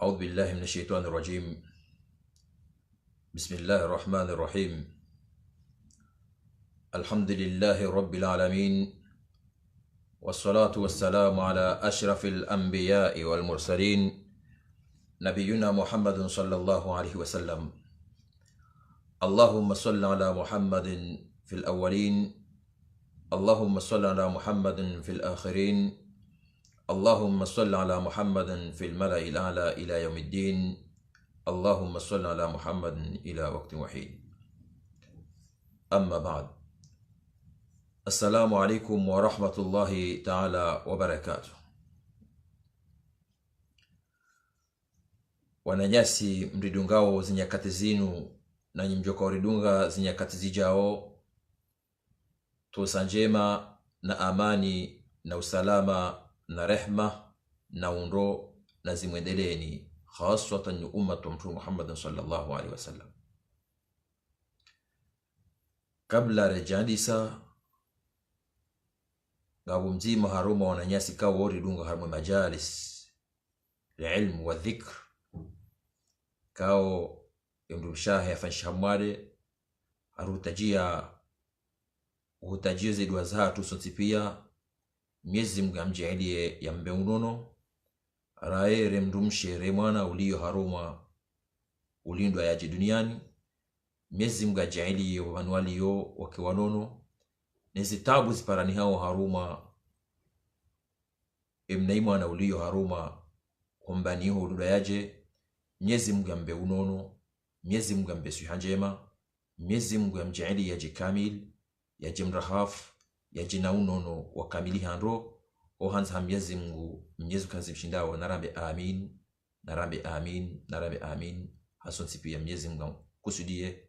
أعوذ بالله من الشيطان الرجيم. بسم الله الرحمن الرحيم. الحمد لله رب العالمين، والصلاة والسلام على أشرف الأنبياء والمرسلين، نبينا محمد صلى الله عليه وسلم. اللهم صل على محمد في الأولين، اللهم صل على محمد في الآخرين، اللهم صل على محمد في الملأ الأعلى إلى يوم الدين، اللهم صل على محمد إلى وقت وحيد. أما بعد، السلام عليكم ورحمة الله تعالى وبركاته. Wananyasi mridungao zinyakati zinu na nyimjoka uridunga zinyakati zijao, tusa njema na amani na usalama na rehma na unro na zimwendeleni khaswatan ummatu mtume Muhammad sallallahu alaihi wasallam. Kabla rejandisa ngabu mzima haruma wananyasi kawo uridunga haruma majalis ilmu wa dhikr kao yamdumshahe afanshamwade harutajia zidwa zatu sontipia miezi mgamjailie ya mbeunono rae remdumshe remwana uliyo haruma ulindwa yaje duniani, miezi mgajailie wanualiyo wakiwanono nezitabu ziparani hao haruma emnaimwana uliyo haruma kumbaniho ududa yaje, miezi mgambeunono, miezi mgambe suhanjema, miezi mgamjailie yaje kamil yaje mrahaf yaje naunono wakamili handro ohanza miezi Mungu mnyezu kazi mshindao. Narambe amin, narambe amin, narambe amin. Hasonsi pia miezi Mungu kusudie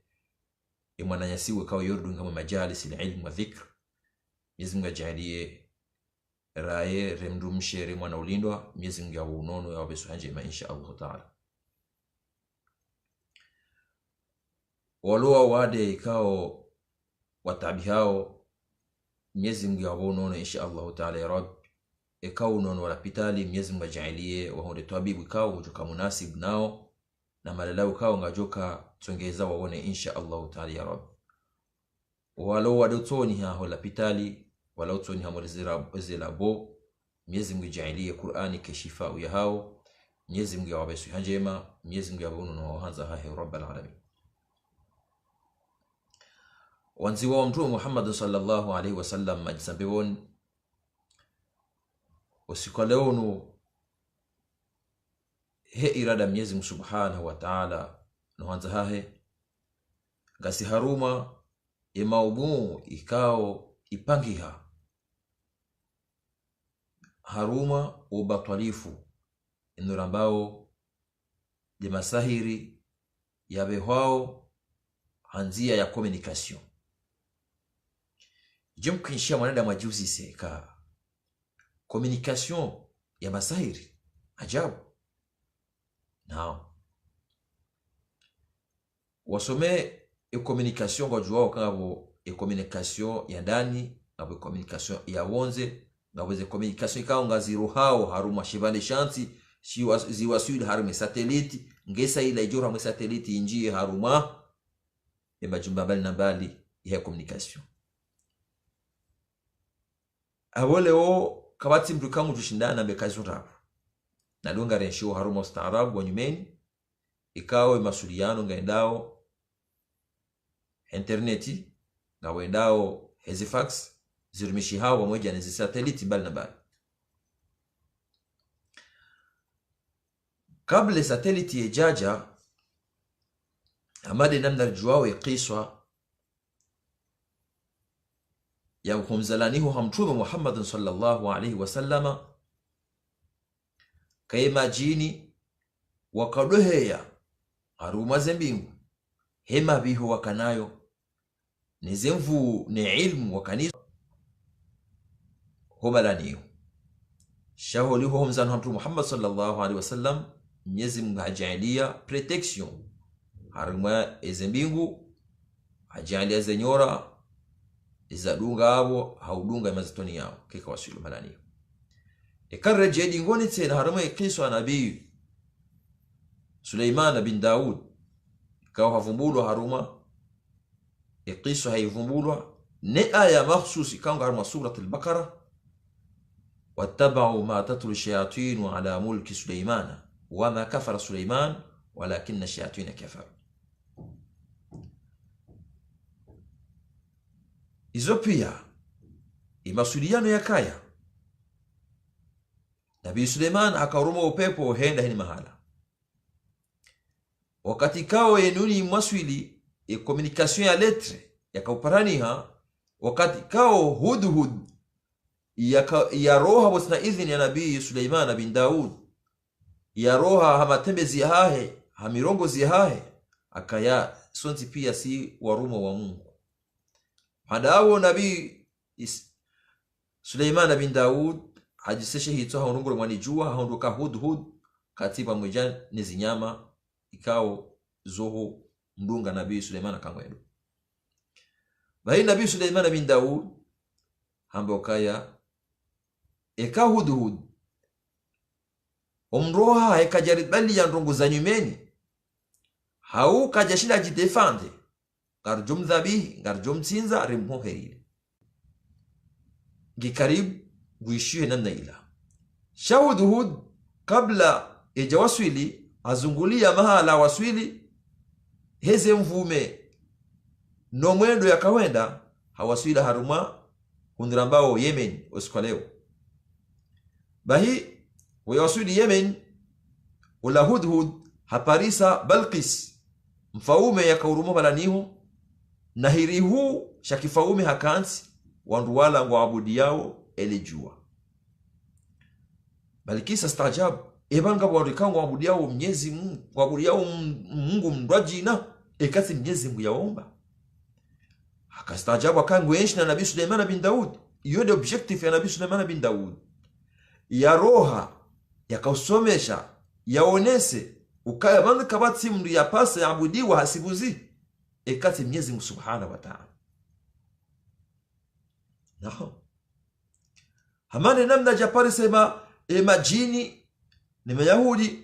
mwananyasiwe kao yordunga mu majalis ilmu wa dhikr, miezi Mungu ajalie rae remdumshere mwana ulindwa, miezi Mungu unono ya wabesu hanjema insha Allah taala. Walua wade ikao watabi hao miezi Mungu unono insha Allah taala ya Rabb. Ikao unono wala pitali miezi Mungu ajalie wahonde tabibu ikao ujuka munasib nao na malalau kao ngajoka tsongeza waone insha Allah taala ya Rabb. Walo wadotoni ha hola pitali wala utoni ha molezera bo miezi Mungu ajalie Qur'ani keshifa ya hao, miezi Mungu wabesu hanjema, miezi Mungu unono hanza ha Rabbul alamin. Wanzi wa mtume Muhammad sallallahu alaihi wasallam majisambewon usikolewonu he irada Mwenyezi Mungu subhanahu wa ta'ala no hanza hahe gasi haruma imaumu ikao ipangiha haruma ubatwalifu inurambao de masahiri yabehwao hanzia ya communication jumkinshia mwanada majuzi seka communication ya masahiri ajabu. Now wasome communication kwa juao kabo communication ya ndani na communication ya wonze na weze communication ikao ngaziru hao haruma shivale shanti ziwasudi harume satellite ngesa ila ijora mu satellite injie haruma ya majumba mbali na mbali ya communication. Awole o kabati mdukangu tushindana bekazo rabu na lunga rensho haruma ustaarabu wa nyumeni ikawe masuliano ngaendao interneti ngaendao hezifax zirumishi hao pamoja na satellite mbali na mbali. Kabla satellite ejaja amade namna juao iqiswa ya kumzalanihu hamtume Muhammad sallallahu alaihi wasallama kaima jini wakadoheya haruma zembingu hema biho wakanayo nizemvu ne ilmu wakanizo homalaniyo shaholiho humzanu hamtume Muhammad sallallahu alaihi wasallam. Mwenyezi Mungu hajalia protection haruma ezembingu hajalia zenyora izadunga abo haudunga mazitoni yao kika wasilu malani. Ikarreje dingoni tena harama ikiswa nabii Suleiman bin Daud ikawa havumbulwa haruma iqisu hayvumbulwa ne aya mahsus ikawa haruma surat al-Baqara wattaba'u ma tatlu shayatin ala mulki Suleiman wama kafara Suleiman walakinna ash-shayatin kafaru. Izo pia imasuliano ya kaya Nabii Suleiman akaruma upepo henda hini mahala wakati kao yenuni mwaswili communication ya letre yakauparaniha wakati kao hudhud ya roha wasna idhini ya Nabii Suleiman bin Daud ya roha hamatembezi hahe hamirongozi hahe akaya sonti pia si waruma wa Mungu hadawo Nabii Suleiman bin Daud hajiseshe hito haunungule mwanijua haunduka hudhud katiba mweja nizinyama ikao zoho mdunga Nabii Suleiman akangwedu. Bahi Nabii Suleiman bin Daud hambo kaya eka hudhud omroha ekajaridbali ya ndongo za nyumeni hau kajashila jidefande ngarjum dhabihi ngarjum tinza rimhoherile gikaribu guishiwe namna ila shahudhud kabla ejawaswili azungulia mahala waswili heze mvume no mwendo ya kawenda hawaswila haruma hundirambao Yemen oskwaleo bahi wayawaswili Yemen ula hudhud haparisa Balqis mfaume ya kaurumo balanihu nahirihu shakifaume hakansi wanduwala ngwabudi yao elijua Balqis stajabu ebanga warikangwa wabudi yao Mwenyezi Mungu wabudi yao Mungu mdwajina ekati Mwenyezi Mungu yaomba akastajabu akangwenshi na Nabii Suleiman bin Daud. Iyo ndio objective ya Nabii Suleiman bin Daud ya roha yakausomesha yaonese ukaya bandi kabati mndu ya pasa ya abudiwa hasibuzi ekati Mwenyezi Mungu subhanahu wa ta'ala. Naam hamane namna japari sema majini ni Mayahudi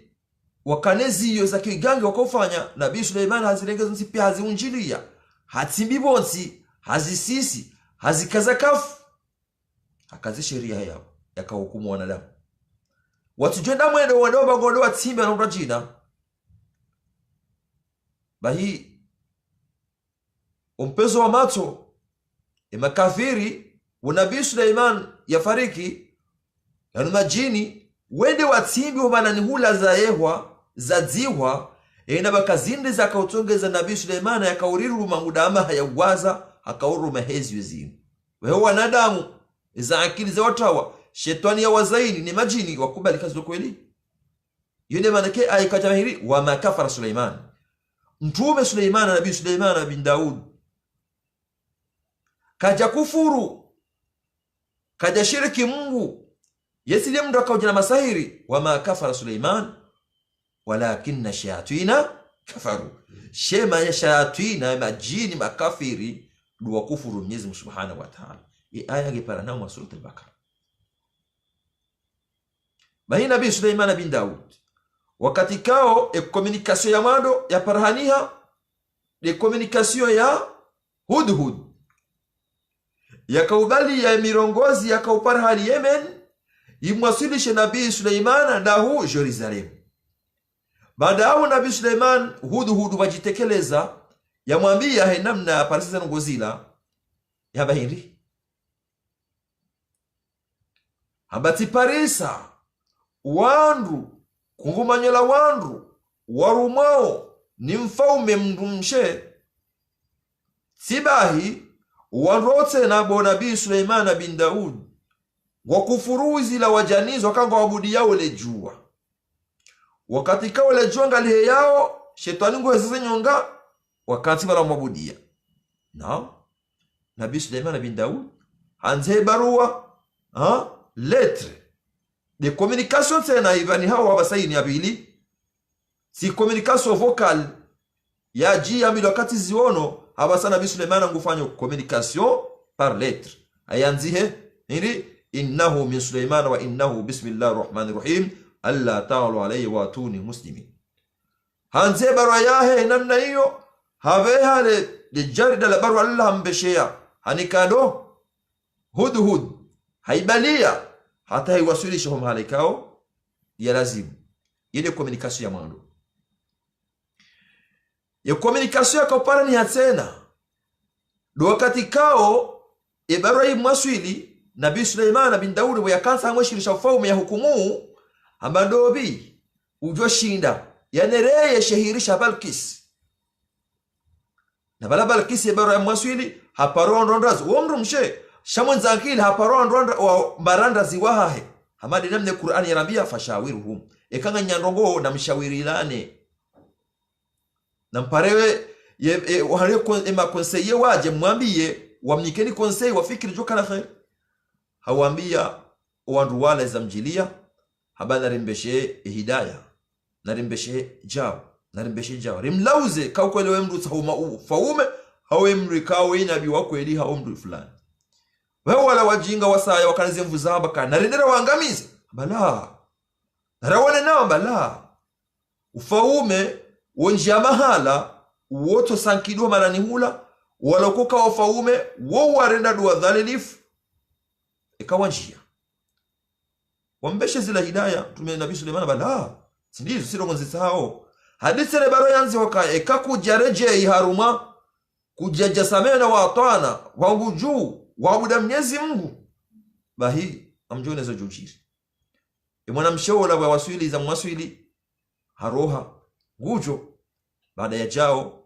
wakanezi iyo za kigange wakofanya Nabii Suleiman hazirengeza nsi pia haziunjilia hatimbi bonsi hazisisi hazikazakafu akazi sheria yao yakahukumu wanadamu watujenda mwendo wandoba ngondo watimbe na urajina bahi umpezo wa mato makafiri wa Nabii Suleiman yafariki yani majini wende watimbi wabana ni hula za ehwa za dziwa ena bakazinde za kautongeza Nabii Suleiman yakauriru mangudama hayawaza akauru mahezi wezimu weho wanadamu za akili za watawa shetani ya wazaini ni majini wakubali kazi kweli yule manake aikajahiri wa makafara Suleiman mtume Suleiman Nabii Suleiman bin Daud kaja kufuru kaja shiriki Mungu yesile mndu akaujana masahiri wa makafara Suleiman walakinna shayatina kafaru shema ya shayatina majini makafiri duwa kufuru Mwenyezi Mungu subhanahu wa ta'ala. Aya ngepara na surat al-Baqara. Bahi Nabii Suleiman bin Daud wakati kao communication ya mwando ya parhaniha de communication ya hudhud yakaubali ya mirongozi yakauparhali Yemen imwasilishe Nabii Suleiman dahu Jerusalem. Baada hao Nabii Suleiman hudhud wajitekeleza yamwambia he namna parisa ngozila ya bahiri habati parisa wandu kungumanyola wandu warumao ni mfaume mndumshe sibahi wanrote na bo Nabii Suleiman bin Daud wakufuruzi la wajanizo wakanga wabudi yao lejua wakati kao lejua ngalihe yao shetani ngwezeze nyonga wakati wala mwabudia na Nabii Suleiman bin Daud anze barua lettre de communication tena ivani hao wabasaini abili si communication vocal ya ji amilo wakati ziono habasa Nabii Suleiman ngufanya communication par lettre ayanzihe hindi innahu min Suleiman wa innahu bismillahir rahmanir rahim alla ta'alu alayhi wa atuni muslimin hanze barua yahe namna hiyo have hale jarida la barua Allah mbeshea hanikado hudhud haibalia hata haiwasilisha hum halikao ya lazimu ile communication ya mwando ya communication ya kopara ni hatena do wakati kao barua mwaswili Nabii Suleiman bin Daudi wa yakansa ngoshirisha ufaume ya hukumu ambandobi ujoshinda yanereye shehirisha Balkis na bala Balkis ya barua mwaswili haparondondazo womru mshe shamonza akili haparondonda wa baranda ziwahahe hamadi namne Qur'ani yarambia fashawiruhum ekanga nyandongo na mshawirilane na mparewe wahale ema conseiller waje mwambie wamnikeni conseil wafikiri jokana khair hawambia wandu wale za mjilia habana rimbeshe hidayah na rimbeshe jao rimlauze kaukwelewe mdu tahuma faume hawe mrikao inabi wakweli hao mdu fulani wewe wala wajinga wasaya wakanize mvuzamba kana narendera waangamize bala narawane nao bala ufaume wonjia mahala woto sankido marani hula walokoka wafaume wo warenda duwa dhalilifu ikawa njia wambeshe zila hidayah tume Nabii Suleiman bala sindizo sirongonzi sao hadithi ne baro yanzi waka ekakujareje iharuma kujajasamena na watwana wangu juu waabuda Mwenyezi Mungu bahi amjone za jujiri mwana mshaola wa waswili za mwaswili haroha gujo baada ya jao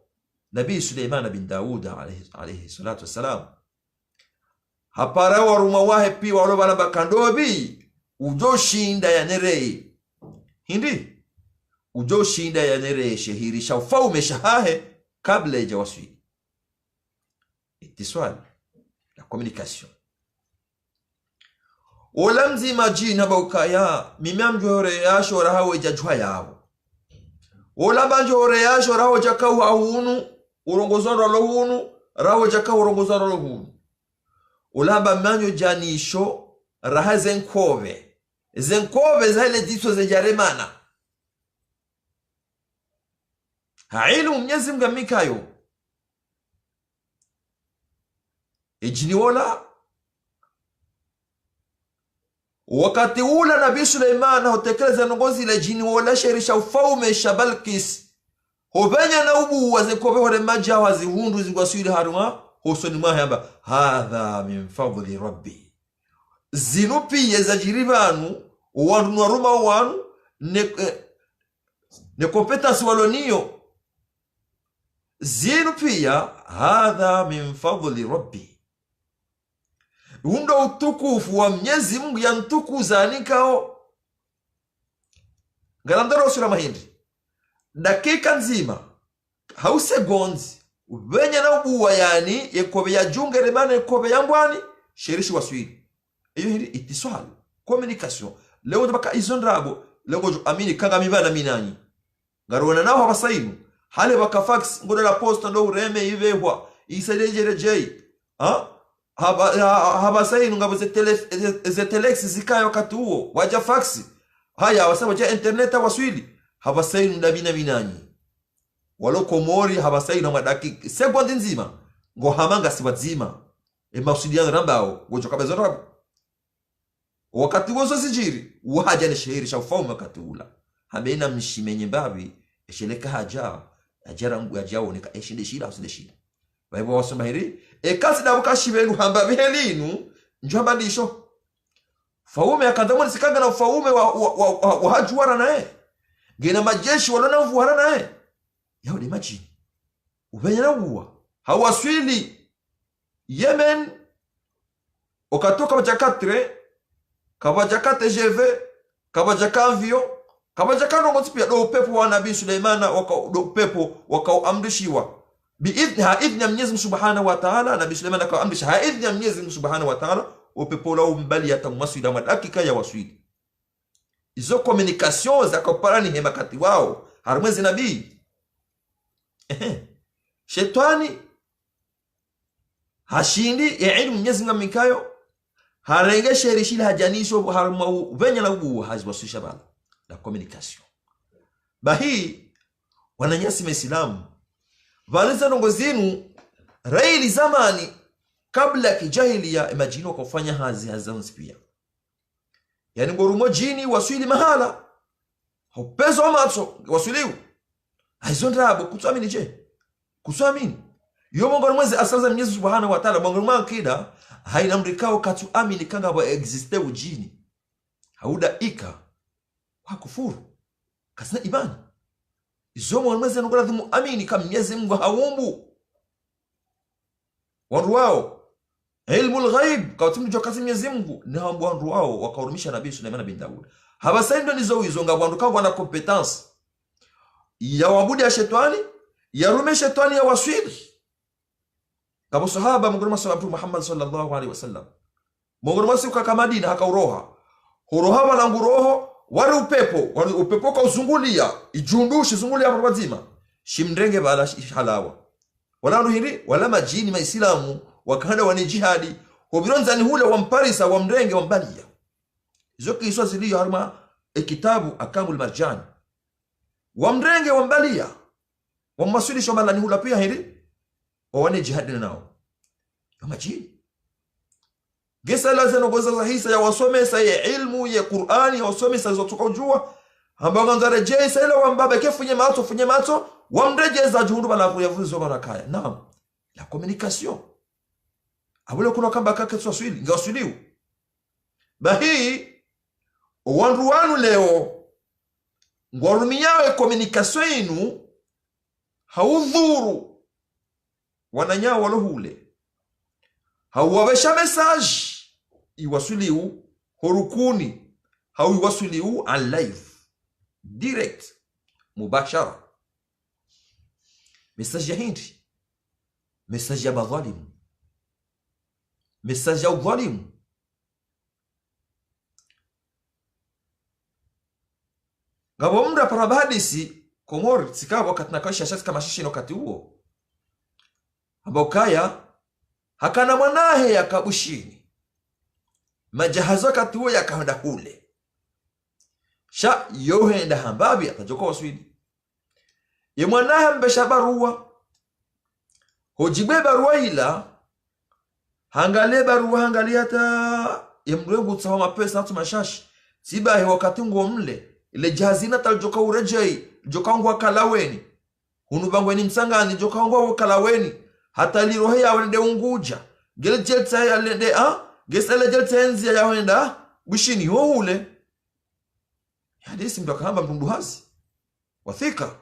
Nabii Suleiman bin Daud alayhi salatu wassalam hapara waruma wahe pi walo bana bakandobi ujoshinda ya nerei hindi ujoshinda ya nerei shehirisha ufaume shahahe kabla ya waswili itiswali la communication olamzi majina baukaya mimamjore yasho rahawe jajwa yao olabanjore yasho rahawe jakau ahunu urongozano lohunu rahawe jakau urongozano lohunu olamba manyo janisho raha zenkove zile diso zejaremana hailu Mwenyezi Mungu mikayo ejiniwola wakati ula Nabii Suleiman hotekeleza nongozi la jiniwola sherisha ufaume Balkis hobanya na ubu wazenkove hore maja wazihundu zingwaswili haruma hosoni mahamba hadha min fadli rabbi zinupi yezajiribanu wandu nwaruma wanu ne competence waloniyo zinupi ya hadha min fadli rabbi undo utukufu wa Mwenyezi Mungu ya ntukuza anikao ngalandaro sura mahindi dakika nzima hausegonzi ubenya na ubuwa yani yekobe ya jungere mane yekobe ya mbwani sherishi waswili iyo hili itiswali communication leo ndabaka izondrabo leo jo amini kanga mibana minani ngarona nao habasainu hale baka fax ngoda la posta ndo ureme ivehwa isaidejere jei habasainu ngabo ze telex zikayo wakati huo waja fax haya wasema waja internet waswili habasainu ndabina minani walo komori habasainu madaki sekondi nzima ngo hamanga siwazima mausudiano rambao gojo kabezorabo wakati wozo sijiri wahaja ne shehiri shaufauma wakati ula hamena mshimenye mbabi esheleka haja ajara ngu ajao nika eshinde shida usinde shida baibo wasoma hiri kasi dabuka shibelu hamba bihelinu njamba ndisho faume akandamoni sikanga na faume wa hajuara nae gena majeshi walona mvuhara nae yao ni majini ubenya na uwa hawaswili Yemen okatoka bajakatre kabajakate jeve kabajakavio kabajakano ngotipia do upepo wa Nabii Suleiman do upepo wakaamrishiwa biidhni haidhni ya Mwenyezi Subhanahu wa Ta'ala. Nabii Suleiman akaamrisha haidhni ya Mwenyezi Subhanahu wa Ta'ala upepo lao mbali yatamwaswida madakika ya waswidi izo communication za koparani hema kati wao harumwezi nabii shetani hashindi ya ilmu Mwenyezi Mungu mikayo harenge sherishili hajanisho harumau venya na ubu hazwasisha bala la communication bahi wananyasi maislamu valiza nongozinu raili zamani kabla ya kijahilia imajini wakafanya hazi hazanzi pia yani ngorumo jini waswili mahala hopezo wa mato waswiliu haizondrabo kutuamini je kutuamini yo mongoro mwezi asalaza Mwenyezi Subhanahu wa Ta'ala mongoro mwakida haina mrikao katu amini kanga wa existe ujini hauda ika wakufuru kasina imani izo mongoro mwezi nukula dhimu amini kama Mwenyezi Mungu hawumbu wandu wao ilmul ghaib kawatimu jokasi Mwenyezi Mungu ni hawambu wandu wao wakahurumisha Nabii Suleiman bin Daud habasaindo nizo wizonga wandu kangu wana kompetence ya wabudi ya shetani ya rume shetani ya waswili kama sahaba munguruma sababu Muhammad sallallahu alaihi wasallam munguruma si ukaka Madina haka uroha huroha wala nguroho wali upepo ka uzungulia ijundushi zungulia hapo mazima shimrenge bala halawa wala ruhiri wala majini maislamu wakanda wani jihadi hubironzani hule wa mparisa wa mrenge wa mbalia izo kiswa ziliyo harma kitabu Akamul Marjan wa mrenge wa mbalia wa maswili shomala ni hula pia hili wawane jihadi nao ya majini gesa lazeno goza za hisa ya wasomesa ya ilmu ya Qur'ani ya wasomesa zotoka ujua ambao nzare jesa ile wambaba kefunye mato wamrejeza juhundu bala ya vuzo bana kaya naam la communication abule kuna kamba kake swaswili ngawaswiliu bahi wandu wanu leo ngwarumiyawe communication inu haudhuru wananyawa walohule hauwawesha message iwasuliu horukuni hau iwasuliu on live direct mubashara message ya hindi message ya madhalimu message ya udhalimu ngabo mda parabadisi komori sikawa wakati nakawesha shasi kama shishi wakati huo ambao kaya hakana mwanahe ya kabushini majahazo wakati huo ya kaenda kule sha yohenda hambabi atajoko waswili ye mwanahe mbesha barua hojibwe barua ila hangalie barua hangalia hata ya mrengu tsawa mapesa hatu mashashi sibahe wakati nguo mle ile jahazina taljoka urejei joka ngwa kalaweni hunu bangweni msangani joka ngwa kalaweni hata lirohe ya wende unguja gele jelta ya lende gesele jelta enzi ya wenda bishini hohule hadisi mdoka hamba mtunduhazi wathika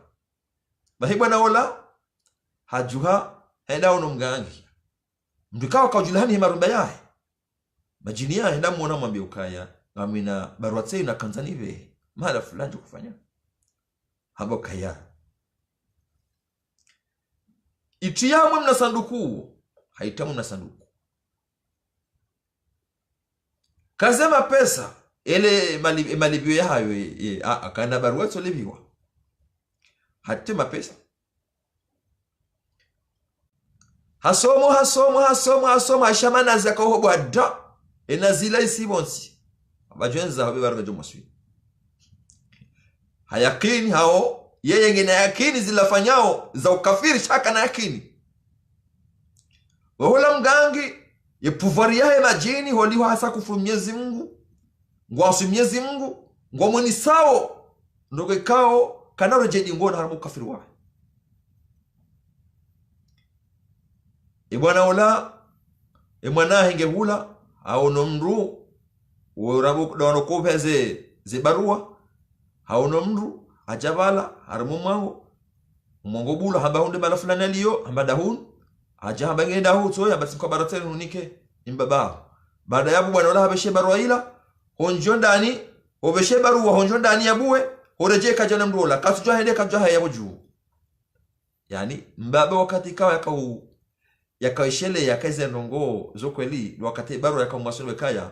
bahibwa na ola hajuha henda unomgangi mdukawa kaujulani himarumba yae majini ya henda muona mwambi ukaya ngamina baruatse na kanzanive mara fulani kufanya habo kaya itiyamu mna sanduku haitamu na sanduku kazema pesa ele malibio ya hayo akana barua solibiwa hatima pesa hasomo ashamana zakaho bwada enazila isibonsi abajenza habi barga jomaswi hayakini hao yeye ngine yakini zilafanyao za ukafiri shaka na yakini wahula mgangi ye pouvoir ya majini holiwa hasa kufuru Mwenyezi Mungu ngwasu Mwenyezi Mungu ngomoni sawo ndoge kao kanaro jedi ngona haramu kafiri wa ibwana ola mwana henge hula aono mru urabu dono kopeze zibarua haono mru ajabala haramu mwango mwango bula hamba hunde bala fulani aliyo hamba dahun aja hamba ngenda hu so ya basi kwa barateni unike imbaba baada ya bwana ola habeshe barua ila honjo ndani obeshe barua honjo ndani yabuwe horeje kajana mrola kasujwa hende kajwa ya boju yani mbaba wakati kawa yakau yakaishele yakaize ndongo zokweli wakati barua yakamwasonwe kaya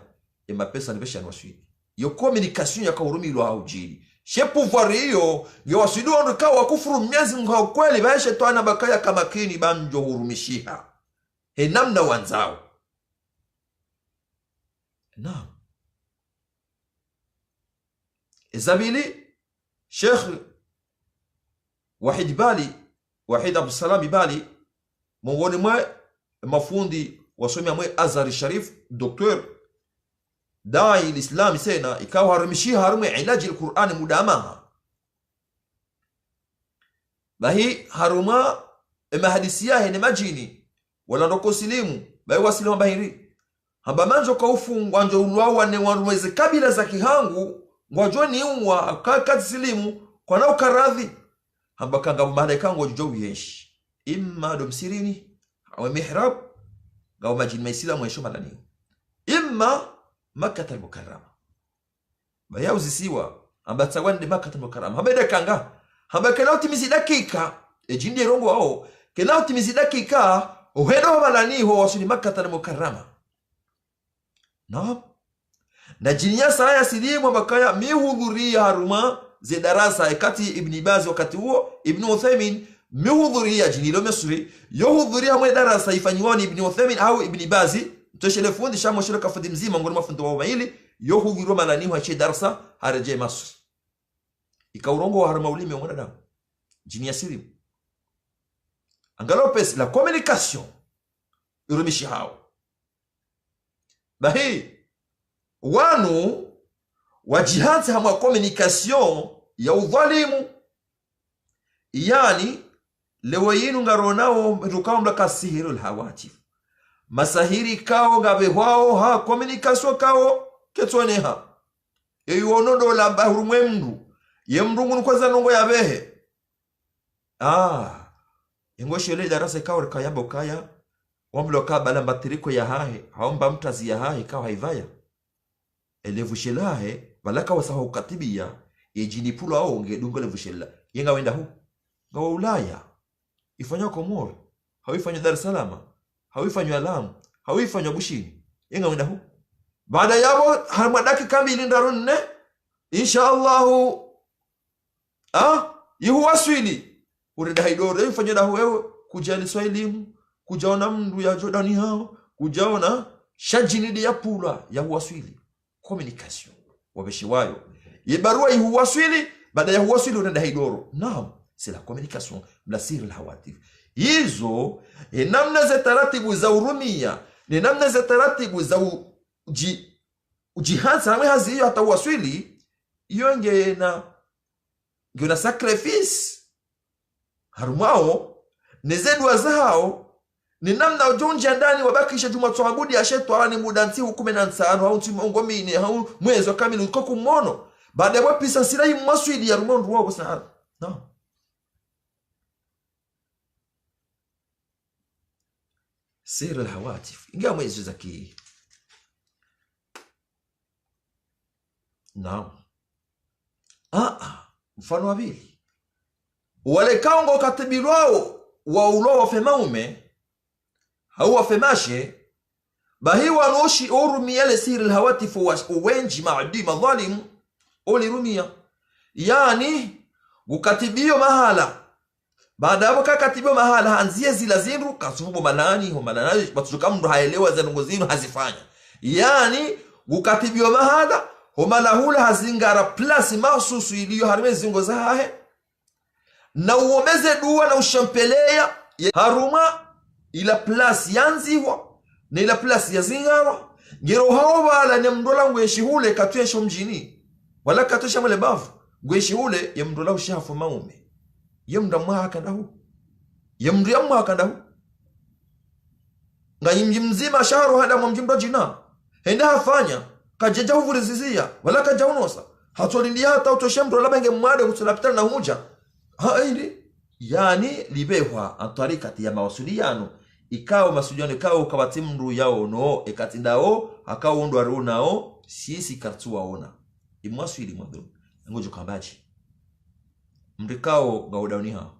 mapesa nibesha nwaswidi yo communication yakaurumirwa haujiri she pouvoir hiyo nge wasidu ndo kawa kufuru Mwenyezi Mungu kweli baishe twana bakaya kama kini banjo hurumishiha he namna wanzao naam Zabili Sheikh wahid Abdussalam Bali mongoni mwe mafundi wasomi mwe Azhar Sharif doktor dai alislam sena ikawa harimishi harume ilaji alquran mudamaha bahi haruma mahadisia hene majini wala ndoko silimu bahi wasilimu bahiri hamba manjo kaufu wanjo ulwawa ne wanweze kabila za kihangu ngwajo ni umwa kakati silimu kwa nao karadhi hamba kanga malaika ngojo wiyeshi imma domsirini au mihrab ngao majini maisila mwisho malani imma Makkah al-Mukarrama baya uzisiwa hamba tsawande Makkah al-Mukarrama hamba kanga hamba kana utimizi dakika ejindi rongo wao kana utimizi dakika uhedo malani ho wasuli Makkah al-Mukarrama na jinia saya silimu bakaya mihudhuria haruma ze darasa ekati Ibn Baz wakati huo Ibn Uthaymin mihudhuria jinilo Misri yohudhuria mwe darasa ifanywa Ibn Uthaymin au Ibn Baz mtoshele fundi shamo shule kafudi mzima ngoni mafundo wao maili yohudhuria malani ho ache darasa hareje Masri ikaurongo wa haruma ulime mwanadamu jinia silimu angalopes la communication urumishi hao bahi wanu wajihanzi hamwa communication ya udhalimu yani lewe yinu ngaronao rukao mlaka sihiru alhawatif masahiri kao gabe wao ha communication kao ketone ha yono do la bahurumwe mndu ye mndungu kwanza nongo ya behe ingoshele darasa kao kayamba kaya wamloka bala matiriko ya hahe haomba mtazi ya hahe kao haivaya elevushelahe balaka wasaho katibia ejinipulo au ngedungo levushela yenga wenda hu ngawa Ulaya ifanywa Komoro hawifanywa Dar es Salaam hawifanywa Lamu hawifanywa Bushini yenga wenda hu baada yabo harmadaki kambi lindaronne inshallah yuhu waswili urida haidore ifanywa dahu wewe kujali swahilimu kujaona mndu ya Jordani hao kujaona shajinidi ya pula ya waswili communication wabeshiwayo yebarua ihuwaswili baada ya huwaswili unaenda haidoro naam c'est la communication mlasir alhawatif hizo namna za taratibu za urumia ni namna za taratibu za ujihansa hamwe hazi hiyo hata uwaswili hiyo ngena sacrifice harumao nezedwa zao ni namna ujonji ndani wabakisha Jumatatu ashetwa ni mudanti 15 au ngomini au mwezi wa kamili uko kumono baada ya pisa sirai mwaswidi ya rumondu wao sana no sir alhawatif ingawa mwezi zaki no mfano wa pili wale kaongo katibirwao wa ulo wa femaume hau wafemashe bahi wanushi urumia le siri alhawatifu wa uwenji maadi madhalim ulirumia yani ukatibio mahala baada hapo kakatibio mahala hanzie zila zindu kasubu malani ho malani batuka mtu haelewa zanungo zinu hazifanya yani ukatibio mahala ho malahula hazingara plus mahsusu iliyo harime zingo zahe na uomeze dua na ushampelea haruma ila plus yanziwa na ila plus yazingara ngero hao bala ne mdola ngweshi hule katwesho mjini wala katwesha mole bavu ngweshi hule ye mdola ushafu maume ye mdamwa kandahu ye mdamwa kandahu ngayimji mzima shahru hada mjimdo jina henda hafanya kajeja huvurizizia wala kajaunosa hatolindia hata utoshe mdola benge mwade kusulapitana na huja haidi yani libehwa antarikati ya mawasiliano ikao masuliano ikao kabatimru yao no ekatindao akao ndo arunao sisi kartuwa ona imwasili mwadhu ngojo kambaji mrikao gaudani ha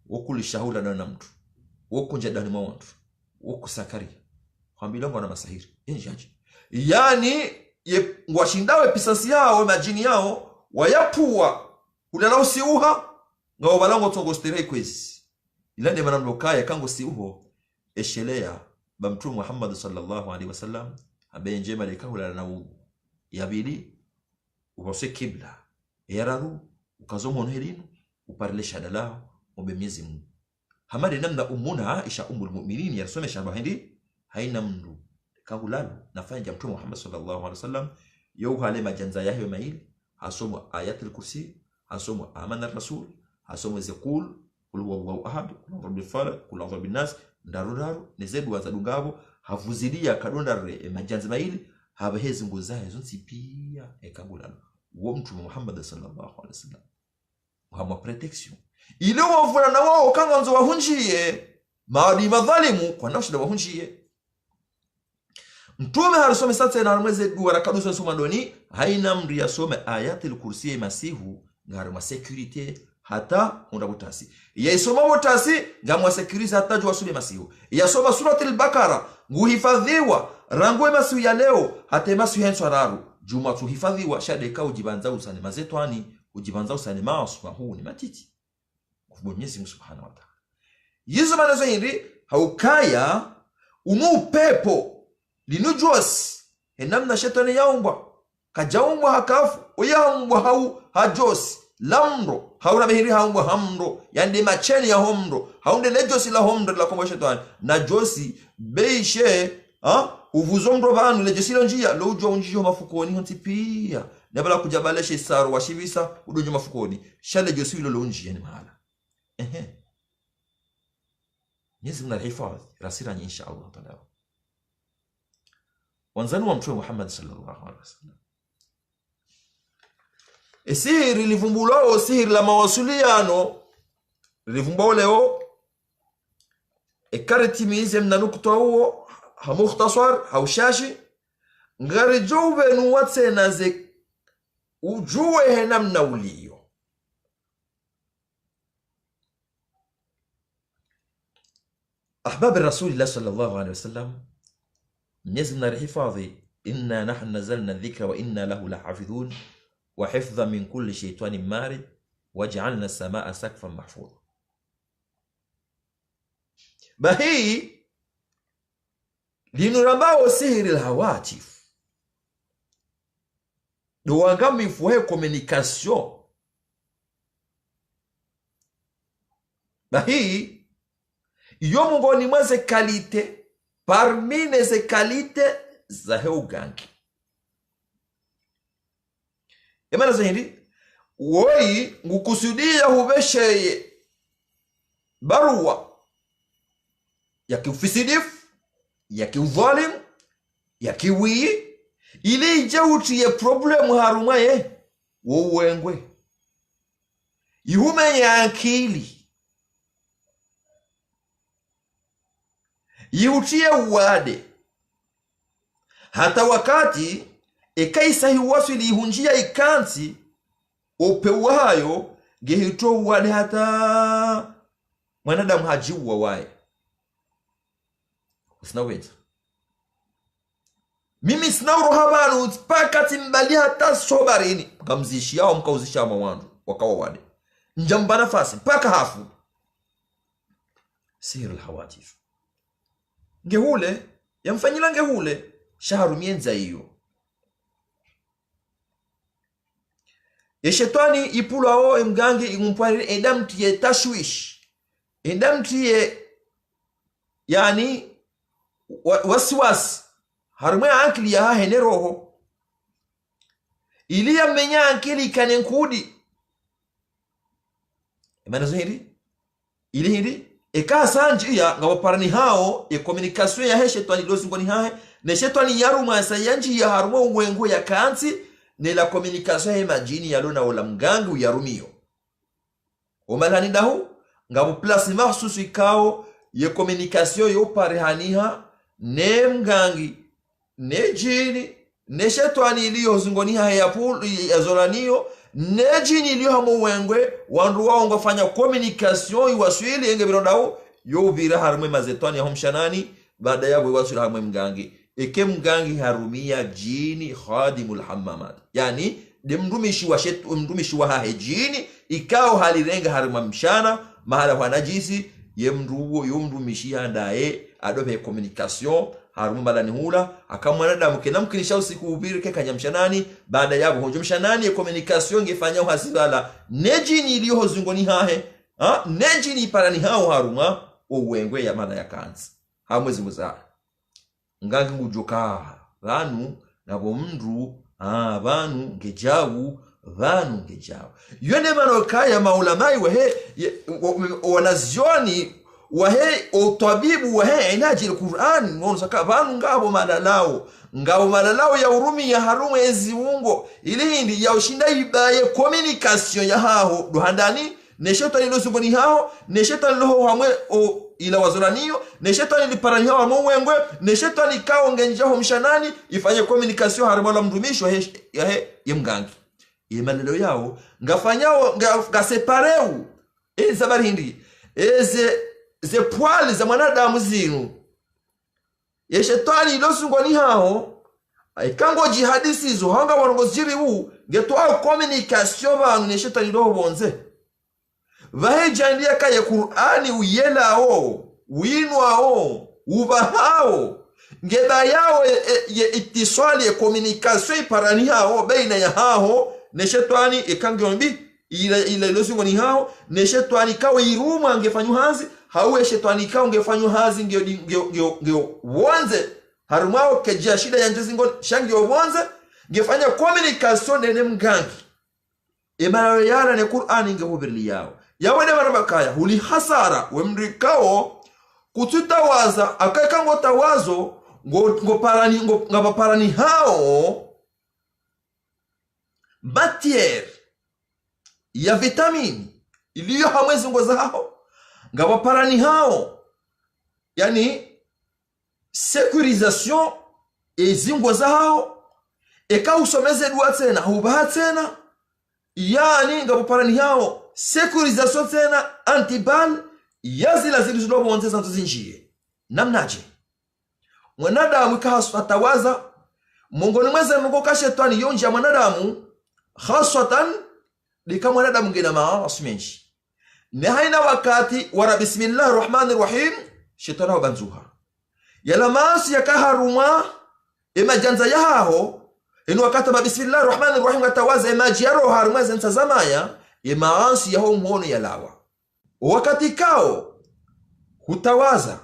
wokuli shahula na mtu wokunja dani mwa watu wokusakari kwambilongo na masahiri enjaji yani ngwashindawe pisasi yao majini yao wayapua ulala usiuha ngao balango tongo stere kwezi ilande manamlokaya kango siuho eshelea bamtu Muhammad sallallahu alaihi wasallam abenje malika hulala na wudu yabili ubose kibla yararu ukazomo nherinu uparle shada lao ombe Mwenyezi Mungu hamade namna umuna Aisha umul mu'minin yarasome shamba hindi haina mndu kangulalu nafanya Mtume Muhammad sallallahu alaihi wasallam yo hale majanza yahe maili hasomo ayatul kursi hasomo amana rasul hasomo zikul kul huwallahu ahad kul rabbil falaq kul a'udhu bin nas ndarudaru nezedu wazadungabo havuzilia kadondare majanza maili habahezi nguzahe zonsi pia ekangulalu wo Mtume Muhammad sallallahu alaihi wasallam hama protection ile wavuna na wao kanganzo wahunjie maadi madhalimu kwa nashida wahunjie Mtume harisome sasa na mweze duara kadusa soma doni haina mri yasome ayatul kursi masihu ngarma security hata undabutasi yaisoma butasi ngamwa security hata jua sube masihu yasoma suratul bakara nguhifadhiwa rangwe masihu ya leo hata masihu henso araru juma tuhifadhiwa shade ka ujibanza usane mazetwani ujibanza usane maaswa huu ni matiti Mwenyezi Mungu Subhanahu wa Ta'ala yizo manazo hindi haukaya umu pepo linujos enamna shetani yaumbwa kajaumbwa hakafu uyaumbwa hau hajosi lamro hauna mehiri haumbwa hamro yande macheni ya homro haunde lejosi la homro la kombo shetani na josi beishe uvuzomro vanu lejosi la njia lo ujwa unjijo mafukoni honti pia nebala kujabaleshe isaru washivisa udonjo mafukoni shale josi lo njia ni mahala Mwenyezi Mungu alihifadhi rasira insha Allah taala wanzani wa Mtume Muhammad sallallahu alaihi wasallam sihiri livumbulao sihiri la mawasiliano livumbao leo ekaritimize mnanukta huo hamukhtasar haushashi ngari jowe nuwatse naze ujue henamna ulio أحباب الرسول الله صلى الله عليه وسلم نزلنا الحفاظ إنا نحن نزلنا الذكر وإنا له لحافظون وحفظا من كل شيطان مارد وجعلنا السماء سقفا محفوظا بهي لنرباو سهر الهواتف دوangami fuhe communication بهي iyo mungoni mweze kalite parmi neze kalite za heugangi emana zahindi woi ngukusudia hubesheye barua ya kiufisidifu ya kiudhalim ya kiwi ili ijauti ye problemu harumaye wowengwe ihume ya akili Yihutie uwade hata wakati ekaisa hiwasili ihunjia ikansi upewa hayo gehito uwade hata mwanadamu hajiwa wae usinaweza mimi sinauro habanu paka timbali hata sobarini kamzishi yao mkauzisha mawandu wakawa wade njamba nafasi paka hafu sihir alhawatif ngehule yamfanyila ngehule shaharu mienza hiyo shetani ipulao mgangi ngumpari edamtiye tashwish edamtiye yani wasiwasi harumwe akili ya hene roho ili yamenya akili kanenkudi emana zahiri ili hindi eka sanjia ngawaparani hao communication ya shetani lozingoni hae ne shetani yaruma sayanji ya harumwe uwengo ya kansi ne la communication ya majini ya lona wala mgangu yarumio omalani dahu ngabu place mahsusu ikao ye communication yo parehaniha ne mgangi ne jini ne shetani iliyo zingoni hae ya zolanio ne jini iliyo hamu wengwe wandu wao ngafanya communication iwaswili enge birodao yo vira harumwe mazetani ya homshanani baada ya waswili harumwe mgangi eke mgangi harumia jini khadimul hammamat yani de mdumishi wa hahe jini ikao halirenga haruma mshana mahala kwa najisi ye mduwo yo mdumishi handae adobe communication harumu malani hula akamwanadamu kena mkinisha usiku ubiri ke kanyamshanani baada yabo honjo mshanani communication ngefanya uhasibala nejini iliyo zungoni hahe nejini parani hao haruma uwengwe ya mana ya kanzi hamwezi muzara ngangi ngujoka vanu nabo mndu vanu ngejawu vanu ngejawu yone mano kaya maulamai wahe wanazioni wahe utabibu wahe inaji al-Qur'an ngono saka vanu ngabo malalao ya urumi ya harumu ezi ungo ili hindi ya ushinda ibaye communication ya hao duhandani neshetani lo sungoni hao neshetani lo hamwe ila wazoraniyo neshetani liparani hao hamwe wengwe neshetani kao ngenjaho mshanani ifanye communication harumu la mdumisho ya mgangi imalelo yao ngafanyao ngasepareu zabari hindi ze poils za mwanadamu zinu yeshetani lo sungoni hao aikango jihadisi zo hanga warongoziri hu ngetwa communication banu neshetani lo bonze vahejandia kaya Qur'ani uyelao winwao ubahao ngeba yao ye itiswali ya communication parani hao baina ya hao neshetani ikangombi ila ilosungo ni hao neshetani kawe iruma angefanyu hazi hawe shetani kawe angefanyu hazi ngeo wanze harumao kejia shida ya njezingo shangio wanze ngefanya communication nene mgangi imara yara ne Qur'ani ngehubirli yao yawene marabakaya huli hasara wemrikao kututawaza akakango tawazo ngabaparani hao matière ya vitamini iliyo hamwezi ngoza hao ngabaparani hao yani sécurisation ezingoza hao eka usomeze dua tena hubaha tena yani ngabaparani hao sécurisation tena antibal yazila zilizo bonzeza nzinjie namnaje mwanadamu kahaswatawaza mongoni mweze mungu kashetani yonja mwanadamu khaswatan dika mwanadamu ngina maasi menshi ne haina wakati wara bismillahir rahmanir rahim shetani wabanzuha yala maasi yakaharuma emajanza yaho inu wakati ba bismillahir rahmanir rahim atawaza emajiro haruma zentazamaya maasi yaho mhono yalawa wakati kao hutawaza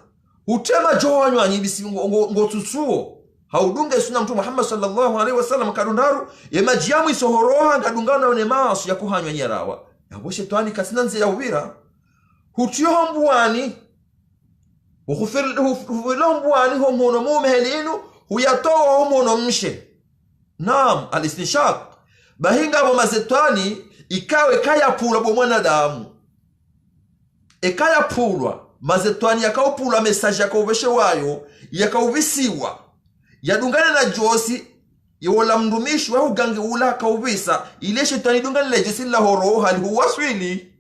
hutema johanywa nyibisi ngotutsuo haudunge suna mtu Muhammad sallallahu alaihi wasallam kadundaru yemajiamu isohoroha ngadungana ne maasi ya kuhanywa nyarawa yabo shetani kasinanze ya ubira hutiyo mbuani ukhufirilo mbuani ho mhono mumehelinu huyatoa ho mhono mshe naam al-istinshaq bahinga bo mazetani ikawe kaya pula bo mwanadamu ekaya pulwa mazetwani yakaupulwa message yakaubeshe wayo yakaubisiwa yadungana na josi yola mndumishi wa ugange ula kaubisa ile shetani dungana na jesi la horo hali huwaswili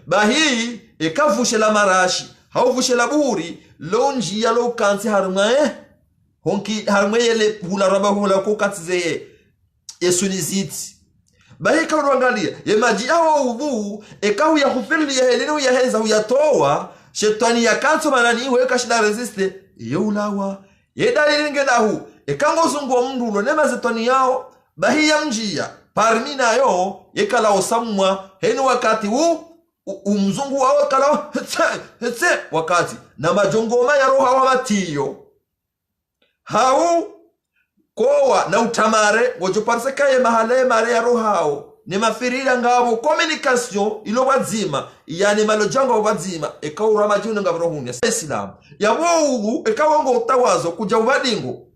bahi ekavushe la marashi hauvushe la buri lonji ya lo kanti harmae honki harmae yele hula raba hula kokatze esuniziti bahi karuangalia yemaji hao ubu ekahu ya kufirli ya helinu ya heza huyatoa shetani ya kanto manani weka shida resiste yeulawa yedalili ngedahu ekango zungu mndu nema zetani yao bahi ya mjia parmina yo yekala osamwa henu wakati umzungu wao kala hetse wakati na majongoma ya roha wa matiyo hau kowa na utamare ngojoparseka ye mahale mare ya rohao ni mafirira ngabo communication ilo bazima yani malojanga bazima ekaura majuna ngabrohuni islam yabo ugu ekawa ngotawazo kuja ubadingo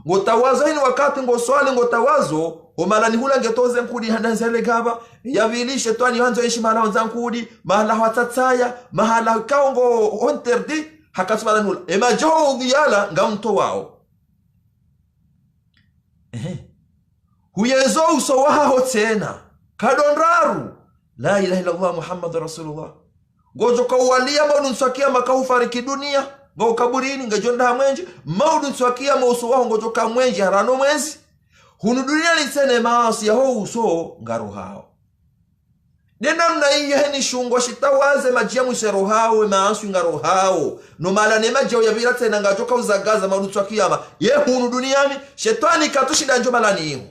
ngotawazo hini wakati ngoswali ngotawazo omalani hula ngetoze nkudi hananzele gaba yavilishe twani hanzo ishi mahala nzankudi mahala hatatsaya mahala kaongo onterdi hakatubala nula emajo yala ngamto wao huyezo uso wao tena kadonraru la ilaha illa Allah Muhammadur Rasulullah gojo kawalia maudu nsakia makaufariki dunia ngo kaburini ngajonda mwenje maudu nsakia mauso wao ngojo kamwenje harano mwezi hunu dunia lisene maasi yaho uso ngaro hao Nena mna iye ni shungo shitawaze majia mwisero hawe maasu ingaro hao. No mala ne majia uyabira tena ngajoka uzagaza marutu wa kiyama. Ye hunu duniani, shetani katushida njo mala ni iho.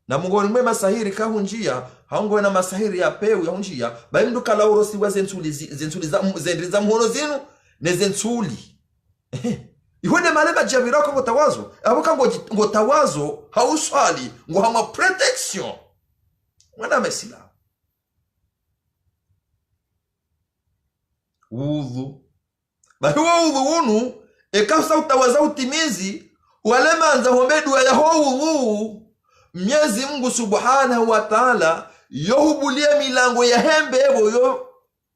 Na mungoni mwe masahiri kahunjia, haungoe na masahiri ya peu ya hunjia, ba mdu kala urosi wa zentuli za mhono zinu, ne zentuli. Ihone malema javirako ngo tawazo. Abuka ngo tawazo hauswali ngo hama protection. Mwana mesila. Udhu. Bahiwa udhu unu ekasa utawaza utimizi walema anza homedua ya udhu. Mwenyezi Mungu Subhanahu wa Ta'ala yohubulia milango ya hembe ebo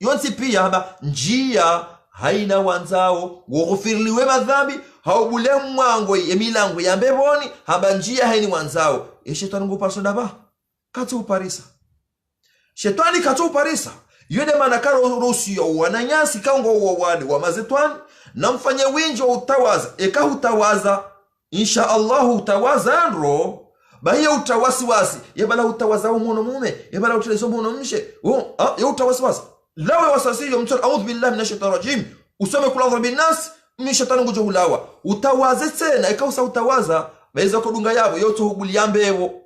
yonsi pia haba njia haina wanzao wogufiriliwe madhambi haubule mwango ya milango ya mbeboni haba njia haini wanzao. Shetani nguparso ba katu uparisa. Shetani katu uparisa. Yode manakaro rusio wananyasi kaungo wawade wa mazetwani na mfanye winjo utawaza. Eka utawaza. Insha Allah utawaza andro. Bahia utawasiwasi. Yebala utawaza umono mume. Yebala utalezo umono mshe. Ya utawasiwasi. Lawe wasasi yo mtoro. Audhu billahi minashaitanir rajim. Usome kula bin nas. Mishatani ngujo hulawa. Utawaze tena. Eka usa utawaza. Baiza kudunga yabo. Yoto hubuliambe evo.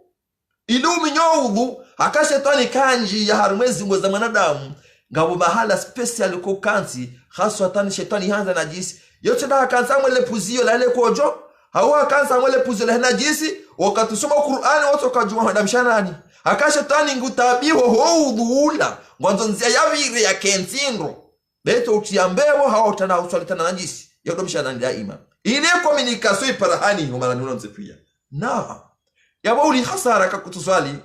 Ilumi nyoudhu. Haka shetani kanji ya harumezi mwe za manadamu. Ngabu mahala special ko kansi. Khasu hatani shetani hanza na jisi. Yote da kansa mwele puzio la ile kojo. Hawa kansa mwele puzio la najisi. Wakati soma Qur'ani watu wakajua hadamshanani. Haka shetani ngutabiho houdhu ula. Mwanzo nzia ya vire ya kentindro. Beto utiambewo hawa utana uswalitana najisi. Yodo mshanani daima. Ile komunikasyo iparahani humana nuno nzepia. Na. Yaba uli khasara kakutuswali.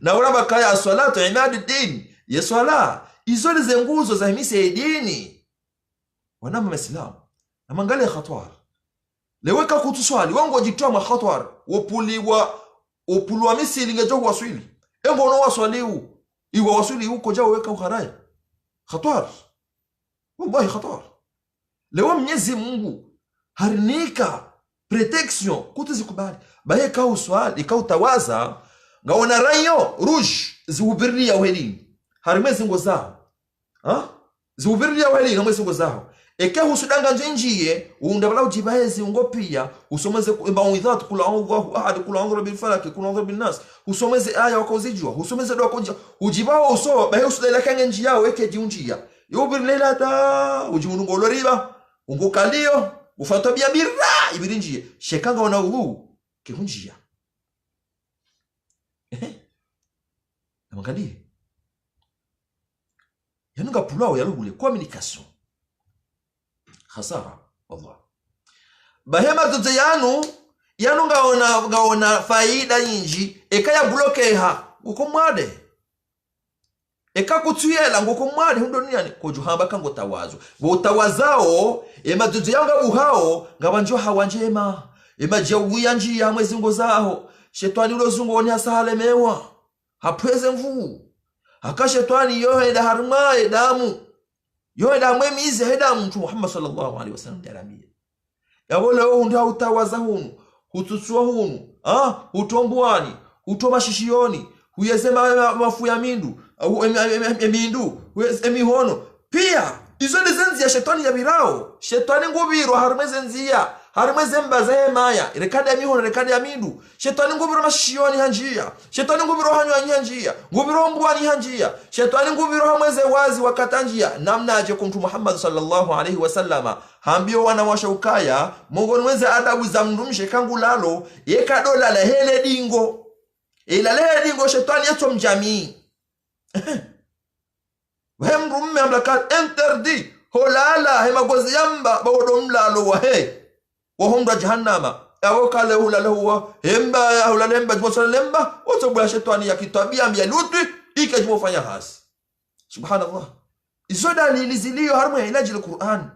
Na uraba kaya salatu imadu din. Ya swala. Izole zenguzo za himisi ya dini. Wanama mesilamu. Na mangali ya khatwar. Leweka kutuswali. Wango jitoa makhatwar. Wapuluwa misi ilinga jogu waswili. Engo no waswaliu. Iwa waswili uko jao weka ukharaya. Khatwar. Wallahi khatwar. Lewa Mwenyezi Mungu. Harinika. Protection. Kutuzi kubali. Bahe kao swali. Ikao tawaza. Ngawana rayo. Rouge. Ziubirli ya uhelini. Harimezi ngo zao. Ziubirli ya uhelini. Harimezi ngo zao. Eke husudanga njenjiye. Uundabala ujibahezi ungopia. Usomeze mbaunidhatu kula Allahu ahad kula Allahu bil falaki kula Allahu bin nas. Usomeze aya wakozijua. Usomeze dua konjia. Ujibaho uso. Bahe usudela kanga njia. Weke jiunjia. Yubirli lata. Ujiunungo riba. Ungokalio. Ufatobia birra. Ibirinjie. Shekanga wana uhu. Kihunjia. Namangalie. Yanunga pulao yalugule communication. Khasara wallah. Bahema tuze yanu ngaona faida nyinji ekaya blokeha ukomwade. Eka kutuyela ngokomwade hundoniani kojuhamba kango tawazo. Bo tawazao emaduze yanga buhao ngabanjo hawanjema. Emajawu yanji ya mwezi ngozaho. Shetani ulozungo ni asahalemewa. Hapweze mvu. Haka shetani yoheda harumae damu. Yoheda mwemizi hedamu mtu Muhammad sallallahu alaihi wasallam diarambia. Yabole hunda utawaza hunu. Hututsua hunu. Hutombuani. Hutoma shishioni. Huyezema mafu ya mindu. Emindu. Emihono. Pia. Izo ni zenzi ya shetani ya birao. Shetani ngubiro harumeze nzia. Harimeze mbaze maya. Rekade ya mihono rekade ya mindu. Shetani ngubiro mashioni hanjia. Shetani ngubiro hanyo hanjia. Ngubiro mbuani hanjia. Shetani ngubiro hamweze wazi wakatanjia. Namna aje kumtu Muhammad sallallahu alaihi wasallama. Hambio wana washaukaya. Mungu nweze adabu za mdumshe kangu lalo. Yeka dola la hele dingo. Ila lehe dingo shetani yeto mjamii. Wehemru mme amlakat interdi. Holala hema gozi yamba. Bawodo mlalo wa he. Wahumra jahannama. Awokale hulalehuwa. Hemba hulalemba jmosalemba. Otobula shetani ya kitabia mbia lutu. Ika jmofanya hasi. Subhanallah. Izo dalili ziliyo harmu ya ilaji Qur'an.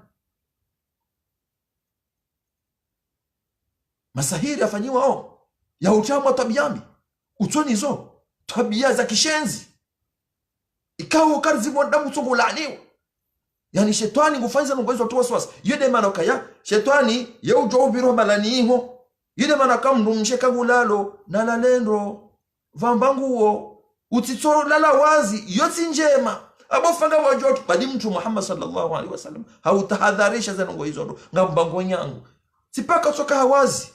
Masahiri yafanyiwa o. Ya utamu tabiambi. Utoni zo. Tabia za kishenzi. Ikawo karzi mwandamu songo laaniwa. Yani shetani ngufanyiza nungwezo watu waswasi. Yede manokaya. Shetani yeu jobiru malaniho. Yede manakamu msheka gulalo. Nalalendo. vambanguo utito lala wazi yoti njema abofanga wajotu badi mtu Muhammad sallallahu alaihi wasallam hautahadharisha zanongo hizo ndo ngambango nyangu sipaka soka hawazi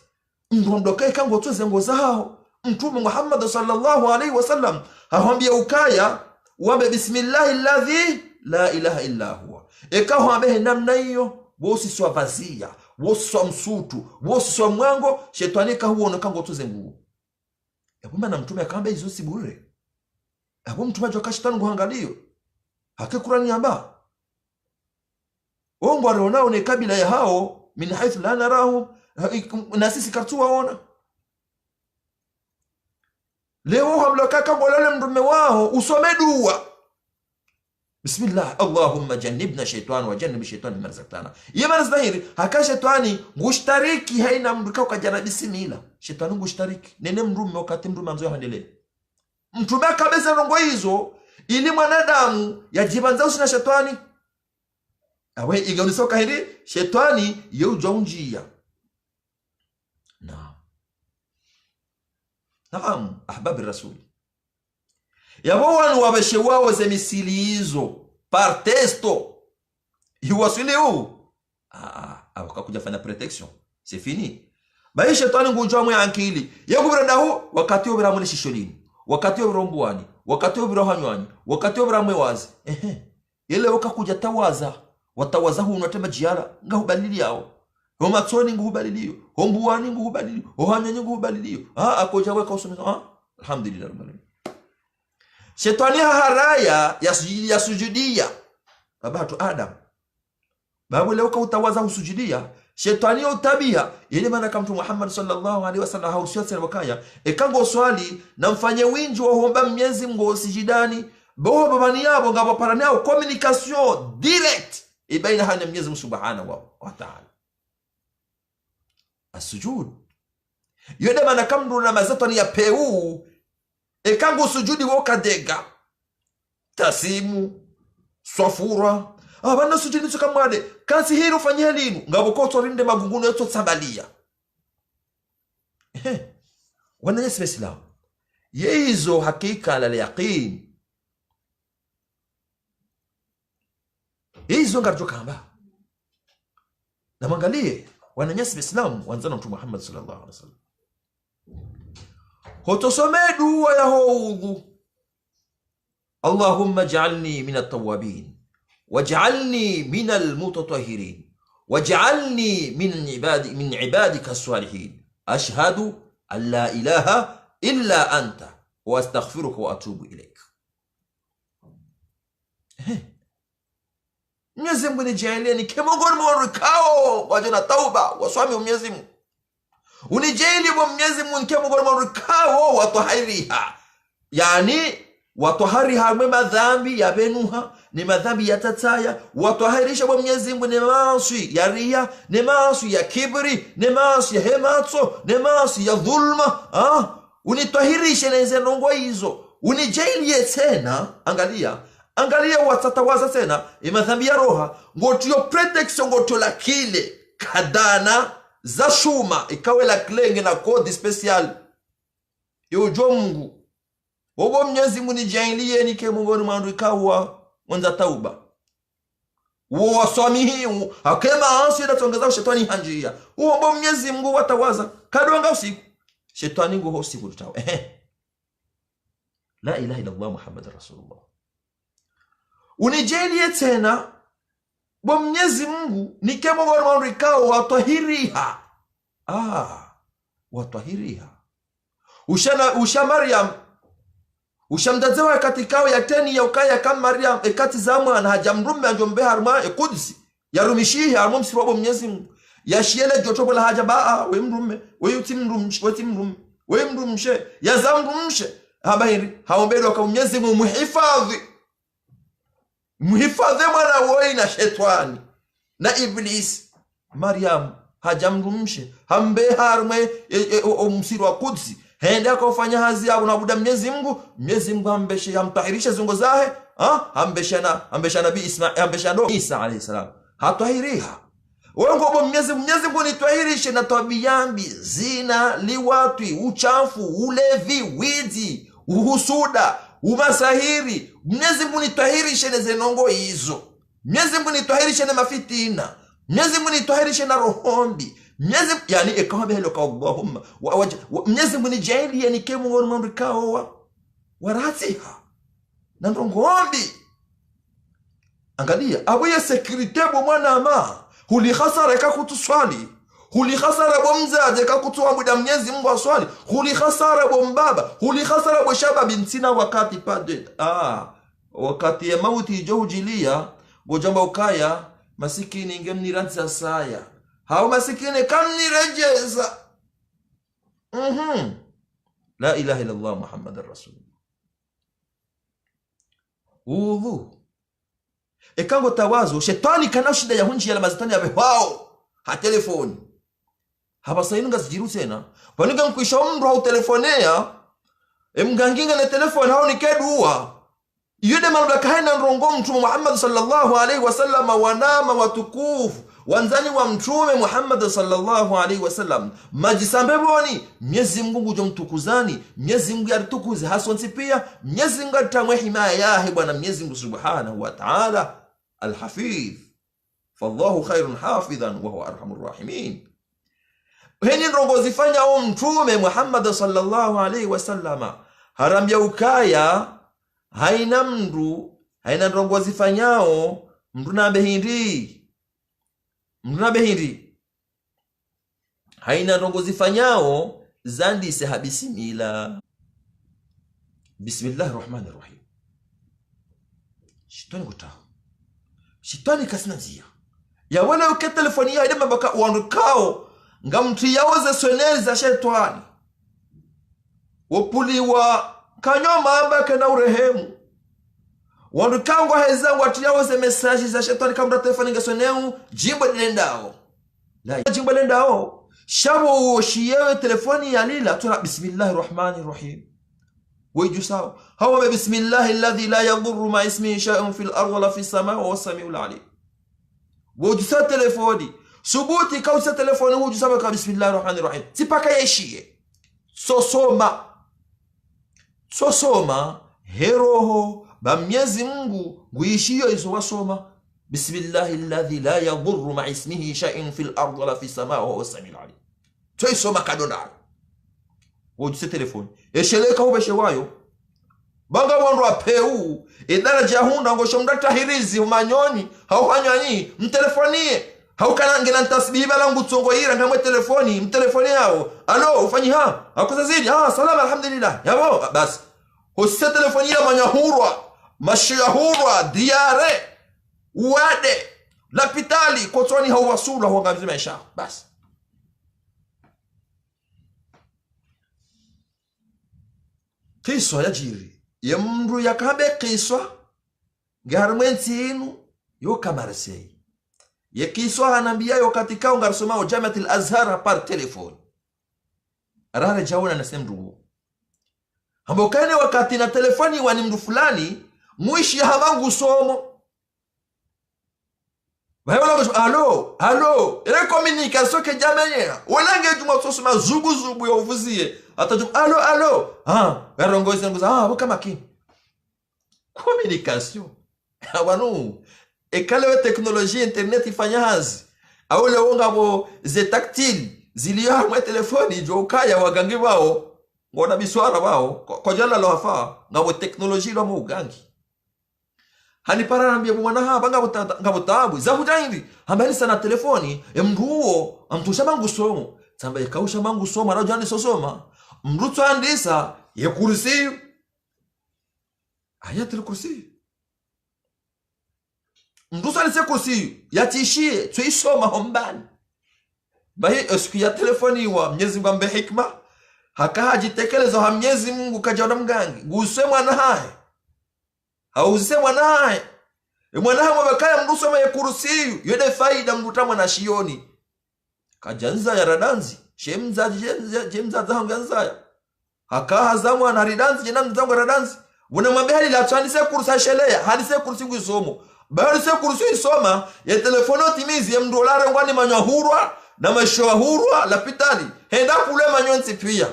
ndondoke kango tuze ngo zao mtume Muhammad sallallahu alaihi wasallam ahambia ukaya wabe bismillahi alladhi la ilaha illa huwa ekaho abehe namna hiyo bosi swa vazia bosi swa msutu bosi swa mwango shetani ka huo kango tuze nguo yabumba na mtume akamba hizo si bure abo mtume ajoka shetani nguangalio hakikurani amba ongo aronao ne kabila ya hao min haithu la narahu na sisi katuwaona leo hamloka kambolale mtume wao usome dua bismillah allahumma jannibna shaytan wa jannib shaytan ma razaqtana yema zahiri haka shetani ngushtariki haina mruka ukajana bismillah shetani ngushtariki nene mrume wakati mrume anzo yaendelee mtume kabisa rongo hizo ili mwanadamu yajibanza usina shetani awe igonisoka hili shetani yeujonjia naam ahbab rasul yabo wanu wabeshe wao ze misili hizo par testo yuwasiliu akakuja fanya protection c'est fini bai shetani ngunjwa mwe ankili yekubiradahu wakati obira muri shisholini wakati obirombuani wakati obirohanywani wakati obiramwe wazi yele wakakuja tawaza watawaza hu unatema jiara ngahubadili yao homatsoni nguhubadilio hombuani nguhubadilio ohanyanye nguhubadilio akoja weka usomeza alhamdulillah rabbil alamin shetani haraya yasujudia babatu adam babu leo ka utawaza usujudia shetani utabia ile maana kama Muhammad sallallahu alaihi wasallam hausiyote wakaya ekango swali na mfanye winji wa homba Mwenyezi Mungu usijidani bo babani yabo ngabo parani yao communication direct ibaina hana Mwenyezi Mungu subhanahu wa ta'ala asujud yode maana kama na mazatani ya peu ekango sujudi wokadega tasimu swafura abana sujudi tukamwade kasi hilo fanyia linu ngabo ko torinde magunguno yeto tsabalia wana Yesu Islam yezo hakika la yaqin yezo ngarjo kamba na mangalie wana Yesu Islam wanzana mtu Muhammad sallallahu alaihi wasallam hotosome dua ya houdhu Allahumma ij'alni min at-tawwabin waj'alni min al-mutatahhirin waj'alni min ibadika as-salihin ashhadu an la ilaha illa anta wa astaghfiruka wa atubu ilayk. Mwenyezi Mungu nijalie ni kemogoni mwarikao wajona tauba waswami Mwenyezi Mungu unijalie kwa Mwenyezi Mungu kemogoni mwarikao watahiriha yani watahiriha madhambi ya benuha ni madhambi ya tataya watahirisha kwa Mwenyezi Mungu ni maasi ya ria ni maasi ya kibri ni maasi ya hematso ni maasi ya dhulma unitahirisha na hizo nongo hizo unijalie tena angalia watatawaza tena madhambi ya roha ngotio protection ngotola kile kadana za shuma ikawe la klenge na code special yojo Mungu Obo Mwenyezi Mungu nijalie ni kemongoni mwandu ikawa mwanza tauba waswamihi hakema ansi da tongeza shetani hanjia obo Mwenyezi Mungu watawaza kadonga usiku shetani ngo usiku tutawa la ilaha illa Allah Muhammadur Rasulullah unijalie tena bo Mwenyezi Mungu ni kemongoni mwandu ikawa watahiriha watahiriha usha Maryam ushamdazewa katikao ya teni ya ukaya kama Maryam ekati zamwa na hajamrume anjombe harma ekudsi yarumishihi harmo msiwabo Mwenyezi Mungu yashiele jotobo la haja we mrume we utimrume we mrumshe yazamrumshe habari haombele kwa Mwenyezi Mungu muhifadhi mwana woi na shetani na iblis Maryam hajamrumshe hambe harme msiru wa kudsi hende akofanya hazi ya unabuda Mwenyezi Mungu ambeshe yamtahirisha zungo zahe ambesha nabii Isa alayhi salam hatahiriha Wengo bo Mwenyezi Mungu nitwahirishe na tabiyambi, zina, liwatwi, uchafu, ulevi, wizi, uhusuda, umasahiri. Mwenyezi Mungu nitwahirishe na zenongo hizo. Mwenyezi Mungu nitwahirishe na mafitina. Mwenyezi Mungu nitwahirishe na rohombi. Mwenyezi yani ikawa behelo ka Allahumma Mwenyezi Mungu nijalie nikemu ngoni mamrikao waratiha na ndongombi. Angalia abuye security bo mwana ama huli khasara ka kutuswali, huli khasara bo mzaze ka kutuwa muda Mwenyezi Mungu aswali, huli khasara bo mbaba, huli khasara bo shababi ntina wakati pade wakati ya mauti johujilia bojamba ukaya masikini ngemniranza saya hao masikini kamnirejeza. La ilaha illa Allah Muhammadur Rasulullah. Udhu ekango tawazo shetani kana shida ya hunji ya mazitani ya wao ha telefoni haba sayinunga zijiru tena paniga mkwisha mndu hau telefonea mganginga na telefoni hao nikedua yude maluda kahena nrongo mtume Muhammad sallallahu alaihi wasallam wanama watukufu wanzani wa mtume Muhammad sallallahu alaihi wasallam majisambeboni Mwenyezi Mungu jomtukuzani, Mwenyezi Mungu yaritukuze hasonsi pia, Mwenyezi Mungu atamwe himaya yahe bwana Mwenyezi Mungu subhanahu wa ta'ala al-Hafidh. Fallahu khairun hafidhan wa huwa arhamur rahimin. Heni nrongo zifanya mtume Muhammad sallallahu alaihi wasallam harambia ukaya haina mndu haina nrongo zifanyao mndu nambe hindi haina nrongo zifanyao zandi seha bismillah. Bismillahirrahmanirrahim. Shitani kutaho shitani kasina njia ya wala uke telefoni ya idema baka uandukao nga mtu yaoze soneli za shetani wapuliwa kanyoma ambake na urehemu wandukango hezangu watu yaoze mesaji za shetani kamda telefoni nga sonelu jimbo lendao la jimbo lendao shabo uoshiyewe telefoni ya lila tuna bismillahirrahmanirrahim ويجو ساو هو بسم الله الذي لا يضر مع اسمه شيء في الارض ولا في السماء وهو السميع العليم. ويجو سا تليفوني subuti kausa telefoni huju saba بسم الله الرحمن الرحيم sipaka yeshie sosoma heroho ba Mwenyezi Mungu nguishio izo wasoma bismillahi alladhi la yadhurru ma ismihi shay'un fil ardi wala fis samaa wa huwa as-sami'ul 'alim. Tuisoma kadonda wojise telefoni esheleka ubeshe wayo banga bondo apeu idaraja hunda ngosho mdata hirizi umanyoni hauhanyanyi mtelefonie haukanangela ntasbiba langu tsongoira ngamwe telefoni mtelefoni yao alo ufanyi akusazidi salama alhamdulillah yabo basi hose telefoni ya manyahurwa mashiyahurwa diare uade lapitali kotoni hauwasula huangamzi maisha basi. Kiswa ya jiri ya mndu ya kabe kiswa garmenti inu yo kamarsei ya kiswa anambia yo katika ungarsoma Jamiat al-Azhar par telefoni arare jauna na semdu ambokane wakati na telefoni wani mndu fulani muishi hamangu somo alo ele communication ke jamenya walange juma sosoma zubu ya uvuzie atajum alo garongozi nguza boka makini communication abanu ekale teknolojia internet ifanya hazi awole wonga bo ze tactile ziliyo mwa telefoni jo kaya wagangi wao ngona biswara wao kwa jana lo hafa ngabo teknolojia lo mugangi hani para nambia mwana ngabo tabu za hujaindi hambani sana telefoni mruo amtusha mangu somo tamba yakausha mangu somo arajani sosoma mrutu andisa ya kursi ayatul kursi mrutu andisa kursi yatishie tuisoma hombani bahi esku ya telefoni wa Mwenyezi Mungu ambe hikma hakaji tekeleza ha Mwenyezi Mungu kajaona mgangi gusemwa na hae hausemwa naye mwana mwabakaya mrusoma ya kursi yode faida mrutamwa na shioni kajanza ya radanzi jemza zanganza hakaha zamwa na ridanzi jena mzangu radanzi unamwambia hali la tsanise kursa shelea hali se kursi ngusomo bali se kursi isoma ya telefono timizi ya $1 ngwani manyahurwa na mashawahurwa la pitali henda kule manyonzi pia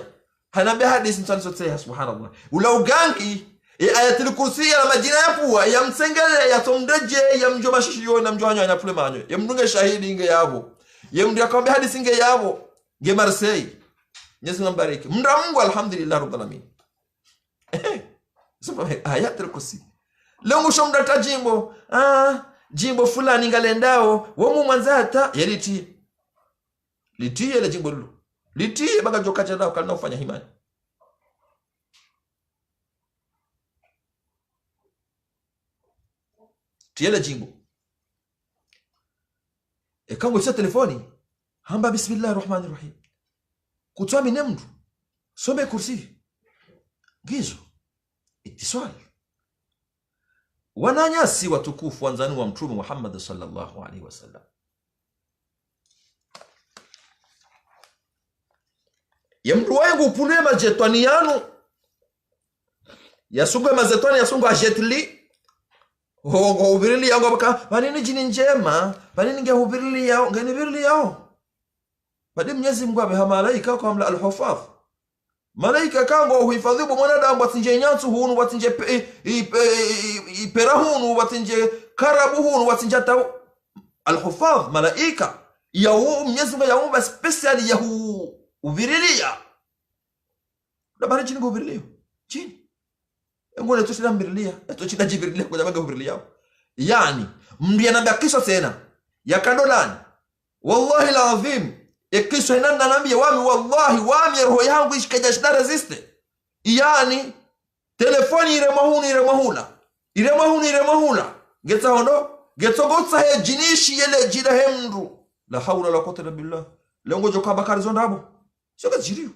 hanabe hadisi mtanisotea subhanallah ula ugangi ayatul kursi ya majina ya puwa ya msengele ya tomdeje ya mjoma shishiyo na mjohanyo ya pule manyo ya mdunge shahidi inge yabo ya mdu yakambe hadisi inge yabo nge Marseille Yesu nambariki mnda Mungu alhamdulillah rabbil alamin sema ayatul kursi leo shomda tajimbo jimbo fulani ngalendao womu mwanzata yaliti litie la jimbo lulu litie baga jokacha dao kalina ufanya himani tiela jimbo kango isa telefoni hamba bismillahirrahmanirrahim kutwa minemdu some kursi gizo itiswali wananyasi watukufu wanzani wa mtume Muhammad sallallahu alaihi wasallam yamdu wangu upune majetwani yanu yasungu mazetwani yasungu ajetli hogo ubirili yangu baka panini jini njema panini nge ubirili yao ngeni birili yao badi Mwenyezi Mungu abeha malaika kwa amla al-hufadh malaika kango uhifadhibu mwanadamu watinje nyansu hunu watinje perahunu watinje karabuhunu watinje tau al-hufadh malaika yao Mwenyezi Mungu yaumba special yahu ubirilia dabari jini ubirilia jini ngone tushina mbirilia tushina jibirilia kwa jamaa ubirilia yani mbia nambia kisha tena ya kandolani wallahi alazim ikisha inanda nambia wami wallahi wami roho yangu ishikaja shida resiste yani telefoni iremahula getsa hondo getsogotsa he jinishi yele jida hemru la hawla la quwwata illa billah lengo joka bakari zondabo shoka jiriyo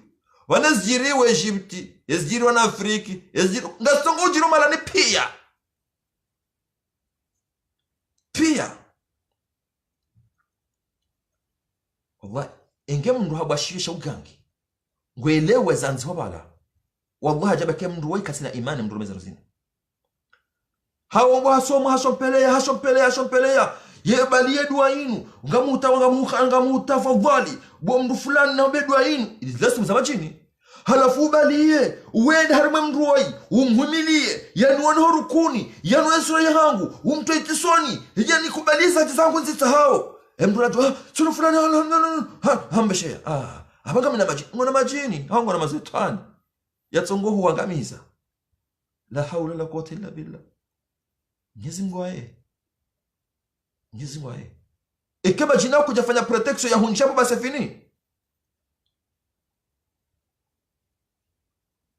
wana ziriwe Egypti ezjiriwa na Afriki ezjiriwa ngasongo jiro mala ni pia wallahi enge mndu habashisha ugangi ngwelewe zanzi wabala wallahi ajabake mndu waikatina imani mndu meza rozini hawo hasompelea yebaliye dua inu ngamuta fadhali bo mndu fulani na bedwa inu ilizasi mzabachini halafu baliye uwende harima mnduoi umhumilie yani wanahorukuni yani wensura yangu umtoitisoni yani kubaliza tizangu nzita hao mndu najua sunu fulani hambeshea abanga mina majini hao ngona mazitani yatsongo huangamiza la haula la quwwata illa billah Mwenyezi Mungu ikema jina kujafanya protection ya hunjapo basi fini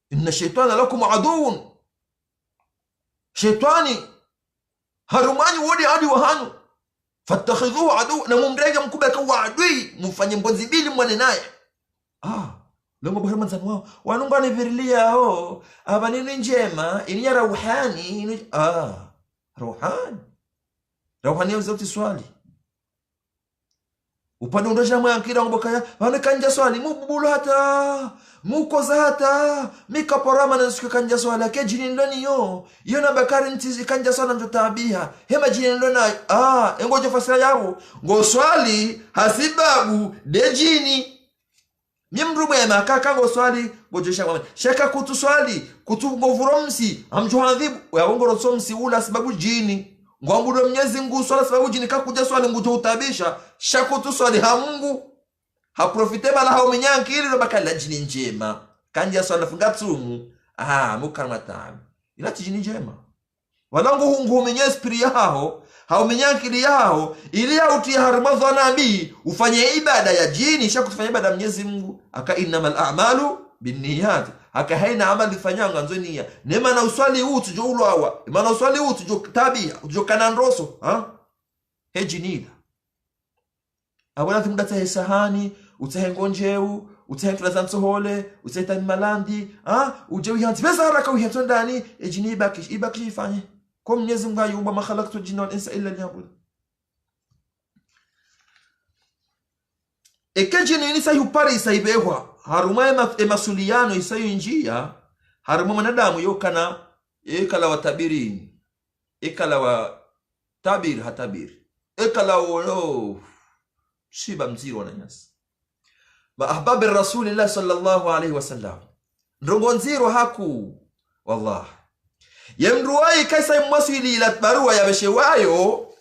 inna shaytana lakum aduun shaytani harumani wodi adi wahanu fattakhidhuhu adu na mumrege mkubeka wa adui mfanye mbonzi bili mwane naye longo bahari manzani wao wanungani virilia abanini njema iniya ruhani ruhani ya uzauti swali upande undoja mwankira ngobokaya wane kanja swali mubulu hata mukoza hata mikaporama na nsuke kanja swali ke jini ndoni yo na bakari ntizi kanja swali njo tabia hema jini ndona engoje fasira yao ngo swali hasibabu de jini mimrumu ya makaka ngo swali ngojesha mama shaka kutu swali kutu ngovuromsi amjuhadhibu ya ngoro somsi ula sababu jini ngwangudo Mwenyezi Mungu swala sababu jini kakuja swali nguto utabisha shakutu swali ha Mungu ha profite bala ha umenyanki ili bakala jini njema kanja swala fungatsumu mukarma taam ila jini njema walangu hungu umenye esprit yao ha umenyanki yao ili auti harmadha nabii ufanye ibada ya jini shakufanya ibada Mwenyezi Mungu aka innamal a'malu binniyat aka haina amali fanyanga nzonia nema na uswali utu jo ulwawa mana uswali utu jo tabia jo kanandroso hejinida abona timudata hesahani utahengonjeu utahenkla zansohole utaita malandi uje uyanti besa haraka uyanto ndani ejini ibaki ifanye kwa Mwenyezi Mungu ayumba ma khalaqtu jinna wal insa illa liya'budun ekejini ni sayu pare isaibehwa haruma emasuliano isayo njia haruma mwanadamu yokana ekala watabirini ekala wa tabir hatabir ekala wolo shiba mziro na nyasi ma ahbab rasulillah sallallahu alaihi wasallam ndongo nziro haku wallah yemruwai kaisa mwasili ila barua ya beshewayo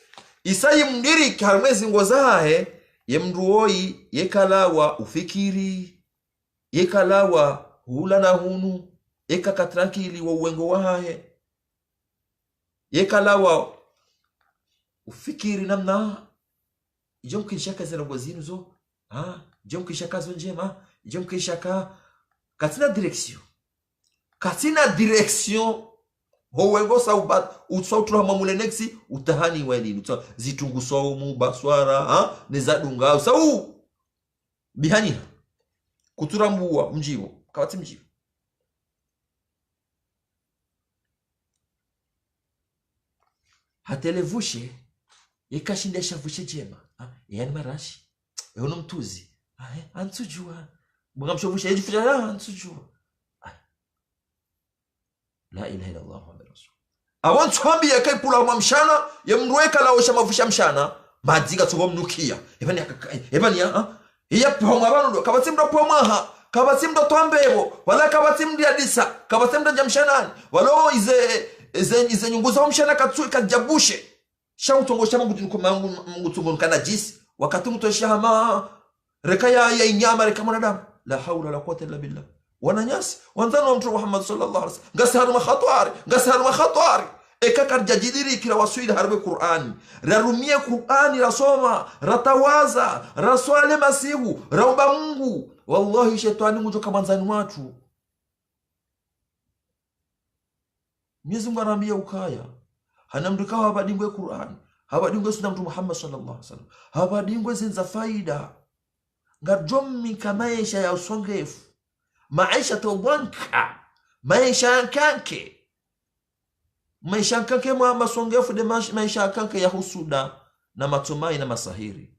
isayi mdiri karmezi ngozahe yemruwai yekalawa ufikiri yekalawa hula na hunu eka tranquili wa uwengo wahe yekalawa ufikiri namna jomkishaka zero zinu zo jomkishaka zo njema jomkishaka katina direction howengo saubat utsautura mamule nexi utahani welini zitungu saumu baswara nezadunga usau bihani kuturambuwa mjibo kawati mjibo hatelevushe yekashindesha vushe jema yani marashi yono mtuzi antujua mngamshovusha yejifanya antujua la ilaha illa allah muhammadur rasul awantu hambi yakaypula mamshana yemrweka laosha mavusha mshana madziga tsogomnukia ebani yapo abantu kabatsimdo pomaha kabatsimdo twambebo wala kabatsimdo yadisa kabatsimdo jamshanani walo ize nyungu za mshana katsu kajabushe shautongo shamangu tunukomangu mungutungo kanajisi wakati mtoshahama rekaya ya inyama reka mwanadamu la haula la quwwata illa billah wananyasi wanzana mtu Muhammad sallallahu alaihi wasallam ngasaru makhatwari ekakar jajidiri kila waswili harbe Qur'ani rarumie Qur'ani rasoma ratawaza raswale masihu raomba Mungu wallahi shetani mujo kamanzani watu Mwenyezi Mungu anaambia ukaya hanamdukawa habadingwe Qur'ani habadingwe sunna mtu Muhammad sallallahu alaihi wasallam habadingwe zinza faida ngajomi kamaisha ya usongefu maisha tobanka maisha kanke mwa masongefu de maisha kanke ya husuda na matumai na masahiri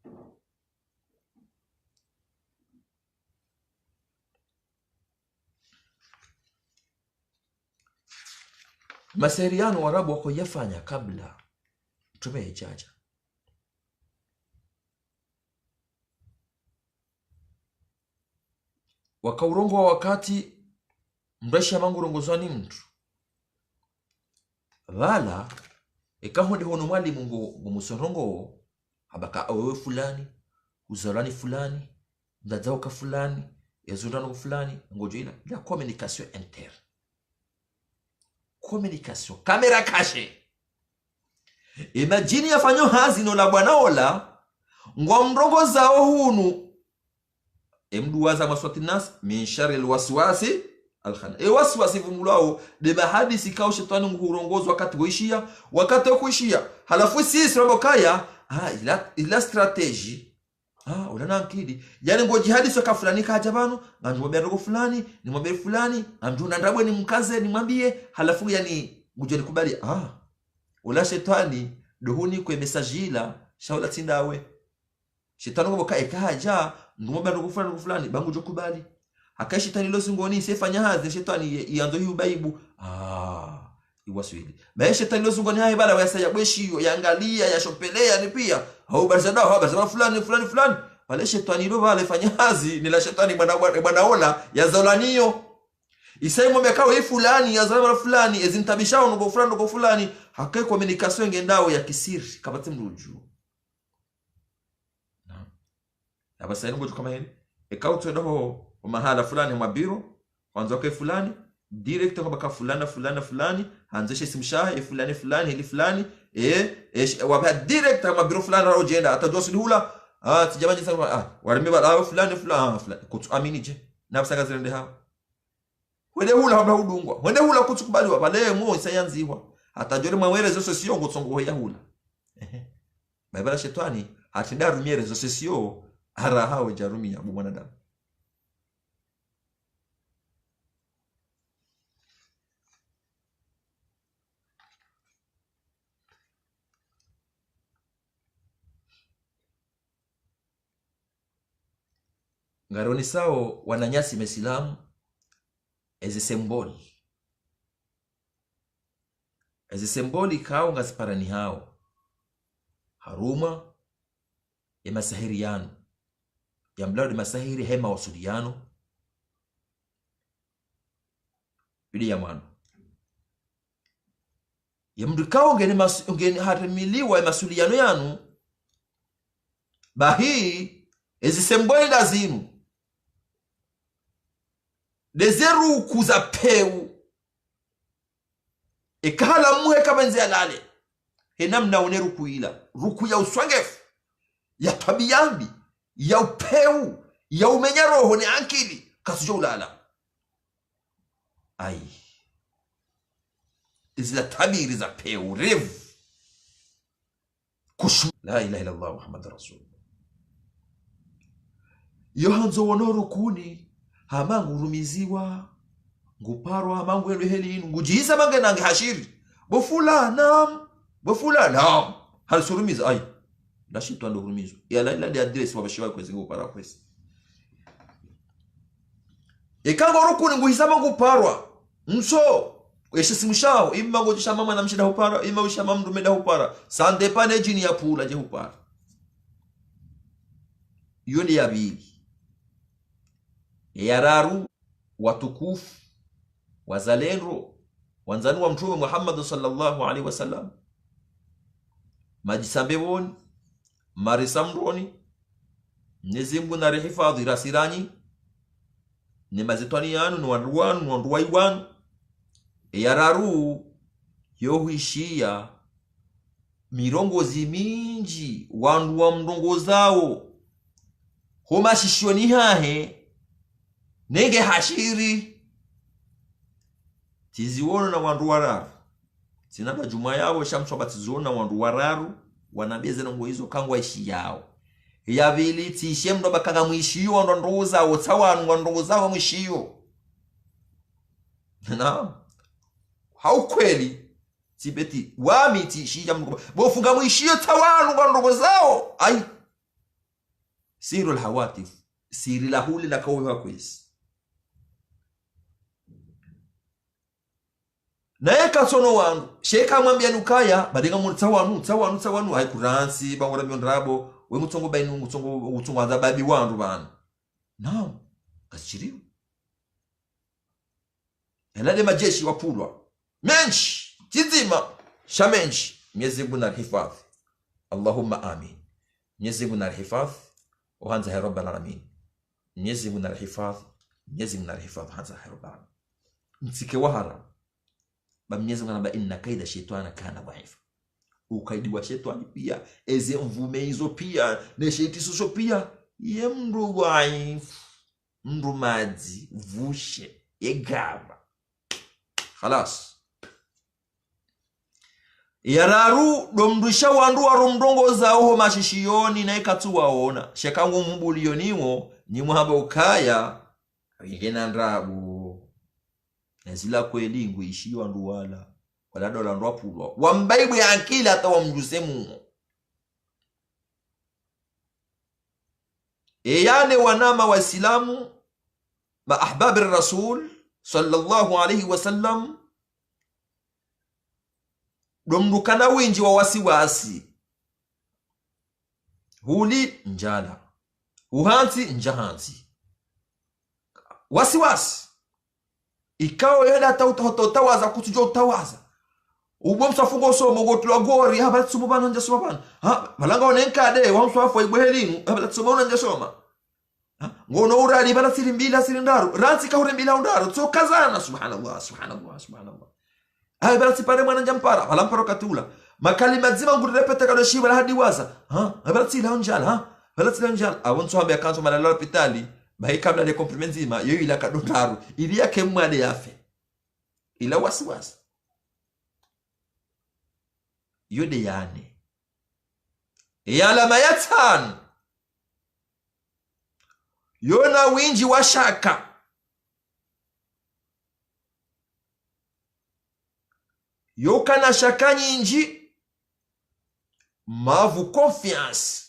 maseriano warabu wako yafanya kabla mtume ijaja wakaurongo wa wakati mbresha mangu rongozwani mtu wala ikahodi hono mwali mungu musorongo habaka awewe fulani uzalani fulani ndazauka fulani yazurano fulani ngojoila la communication interne communication kamera kashe imagine yafanyo hazino la bwana ola ngomrongo zao hunu emduwaza maswati nas min shari alwaswasi alkhana waswasi vumulao de bahadisi kao shetani ngurongozo wakati kuishia halafu sisi robokaya ila strategy ulana akili yani ngo jihadi soka fulani kaja bano ngambia ndogo fulani ni mwambie fulani amjuna ndabwe ni mkaze ni mwambie halafu yani ngujeni kubali ula shetani duhuni kwa messagila shaula tindawe shetani ngo kaja ngombe ndogo fulani bangu jokubali akai shetani lozungoni sefanya hazi shetani ianzo hiyo baibu iwaswili bae shetani lozungoni hai bala wasa ya bweshiyo yaangalia yashopelea ni pia au barzada fulani wale shetani ndo wale fanya hazi ni la shetani bwana ya zolaniyo isaimo mekao hii fulani ya zalama fulani ezintabishao ndogo fulani hakai communication ngendao ya kisiri kabati mruju abasa ngo kama hili ekauto ndo mahala fulani mabiro kwanza kwa fulani direct kwa baka fulani hanzeshe simshaha fulani hili fulani wapa direct mabiro fulani rao jenda atajosuli hula tijamani sana warime bala fulani kutuamini je na basanga zirende hao wende hula haba hudungwa wende hula kutukubaliwa pale mo isayanziwa atajore mwere zose sio ngotsongo ya hula babala shetani atinda rumiere zose sio hara hao jarumia mwanadamu ngaroni sao wananyasi mesilamu ezi symboli kao ngasiparani hao haruma ya masahiri yanu ya mlado masahiri hema wasuliano bidi ya mwana ya mdukao ngeni harimiliwa ya masuliano yanu bahi ezisembwenda zinu dezeru kuza peu ikahala muhe kama nzi alale henamna one ruku ya uswangefu ya tabiyambi ya upeu ya umenya roho ni ankili kasujo ulala ai izila tabiri za peu revu kushu la ilaha illallah Muhammad rasul yohanzo wonoru kuni hamangu rumiziwa nguparwa hamangu elu helinu ngujiza mange nange hashiri bofula hal surumiza ai la shitu ando rumizo ya la de address wabashiwa kwezi ngupara kwezi ekango rukuni nguhisama nguparwa nso eshisimshao imma ngojisha mama na mshida hupara imma wisha mamdu meda hupara sande pane jini ya pula je hupara yoni ya bili yararu watukufu wazalendo wanzanu wa mtume Muhammad sallallahu alaihi wasallam majisambewoni marisamroni nizimbu na rehifadhi rasirani ni mazitwani yanu ni wanduwai wanu yararu yohuishia mirongozi minji wandu wa mdongo zao homa shishoni hahe nenge hashiri tiziwono na wandu wararu sinaba juma yao shamswa batiziwono na wandu wararu wanabeze na hizo kangwa ishi yao ya vili tishe mdo bakanga mwishiyo ndongo zao tsawanu ndongo zao mwishiyo na haukweli tibeti wami tishija mdo bofunga mwishiyo tsawanu ndongo zao ai sirul hawatif siri lahuli na kawe kwezi naye kasono wangu sheka mwambia nukaya badinga mu tsawanu ai kuransi bangora byondrabo we mutongo bainu mutongo anza babi wandu bana no kachiriwa elade majeshi wapulwa menshi kizima shamenshi Mwenyezi Mungu na hifadhi Allahumma amin Mwenyezi Mungu na hifadhi uhanza ya rabbal alamin Mwenyezi Mungu na hifadhi Mwenyezi Mungu na hifadhi hanza ya rabbal alamin msike wahara Mwenyezi Mungu anamba inna kaida shaitana kana dhaifa ukaidi wa shetani pia eze mvume hizo pia ne sheitisuso pia ye mndu dhaifu mndu maji vushe yegaba khalas yararu domdusha wandu warumdongo zao mashishiyoni na ikatu waona shekangu mbuliyoniwo ni muhaba ukaya yigena ndrabu nezila kweli nguishi wandu wala dola ndo apulwa wambaibu ya akili hata wamjusemu yane wanama waislamu ma ahbabi rasul sallallahu alayhi wasallam domdukana winji wa wasiwasi huli njala uhansi njahansi wasiwasi ikawa yada tawaza kutujo tawaza ubo msafungo somo gotwa gori haba tsumubana nje somabana ha malanga onenkade wamswafo ibwelinu haba tsumubana nje soma ngono urali bala silimbila silindaru ransi kahure mbila undaru so kazana subhanallah ay bala sipare mwana njampara bala mparo katula makalima zima ngurepete kado shiba hadi waza bala sila onjala bala sila onjala awonso hambe akanso malala hospitali bai kabla de compliment zima yo ila kadondaru ili yake mwade yafe ila wasiwasi yode yane yala mayatan yona winji wa shaka yokana shaka nyinji mavu confiance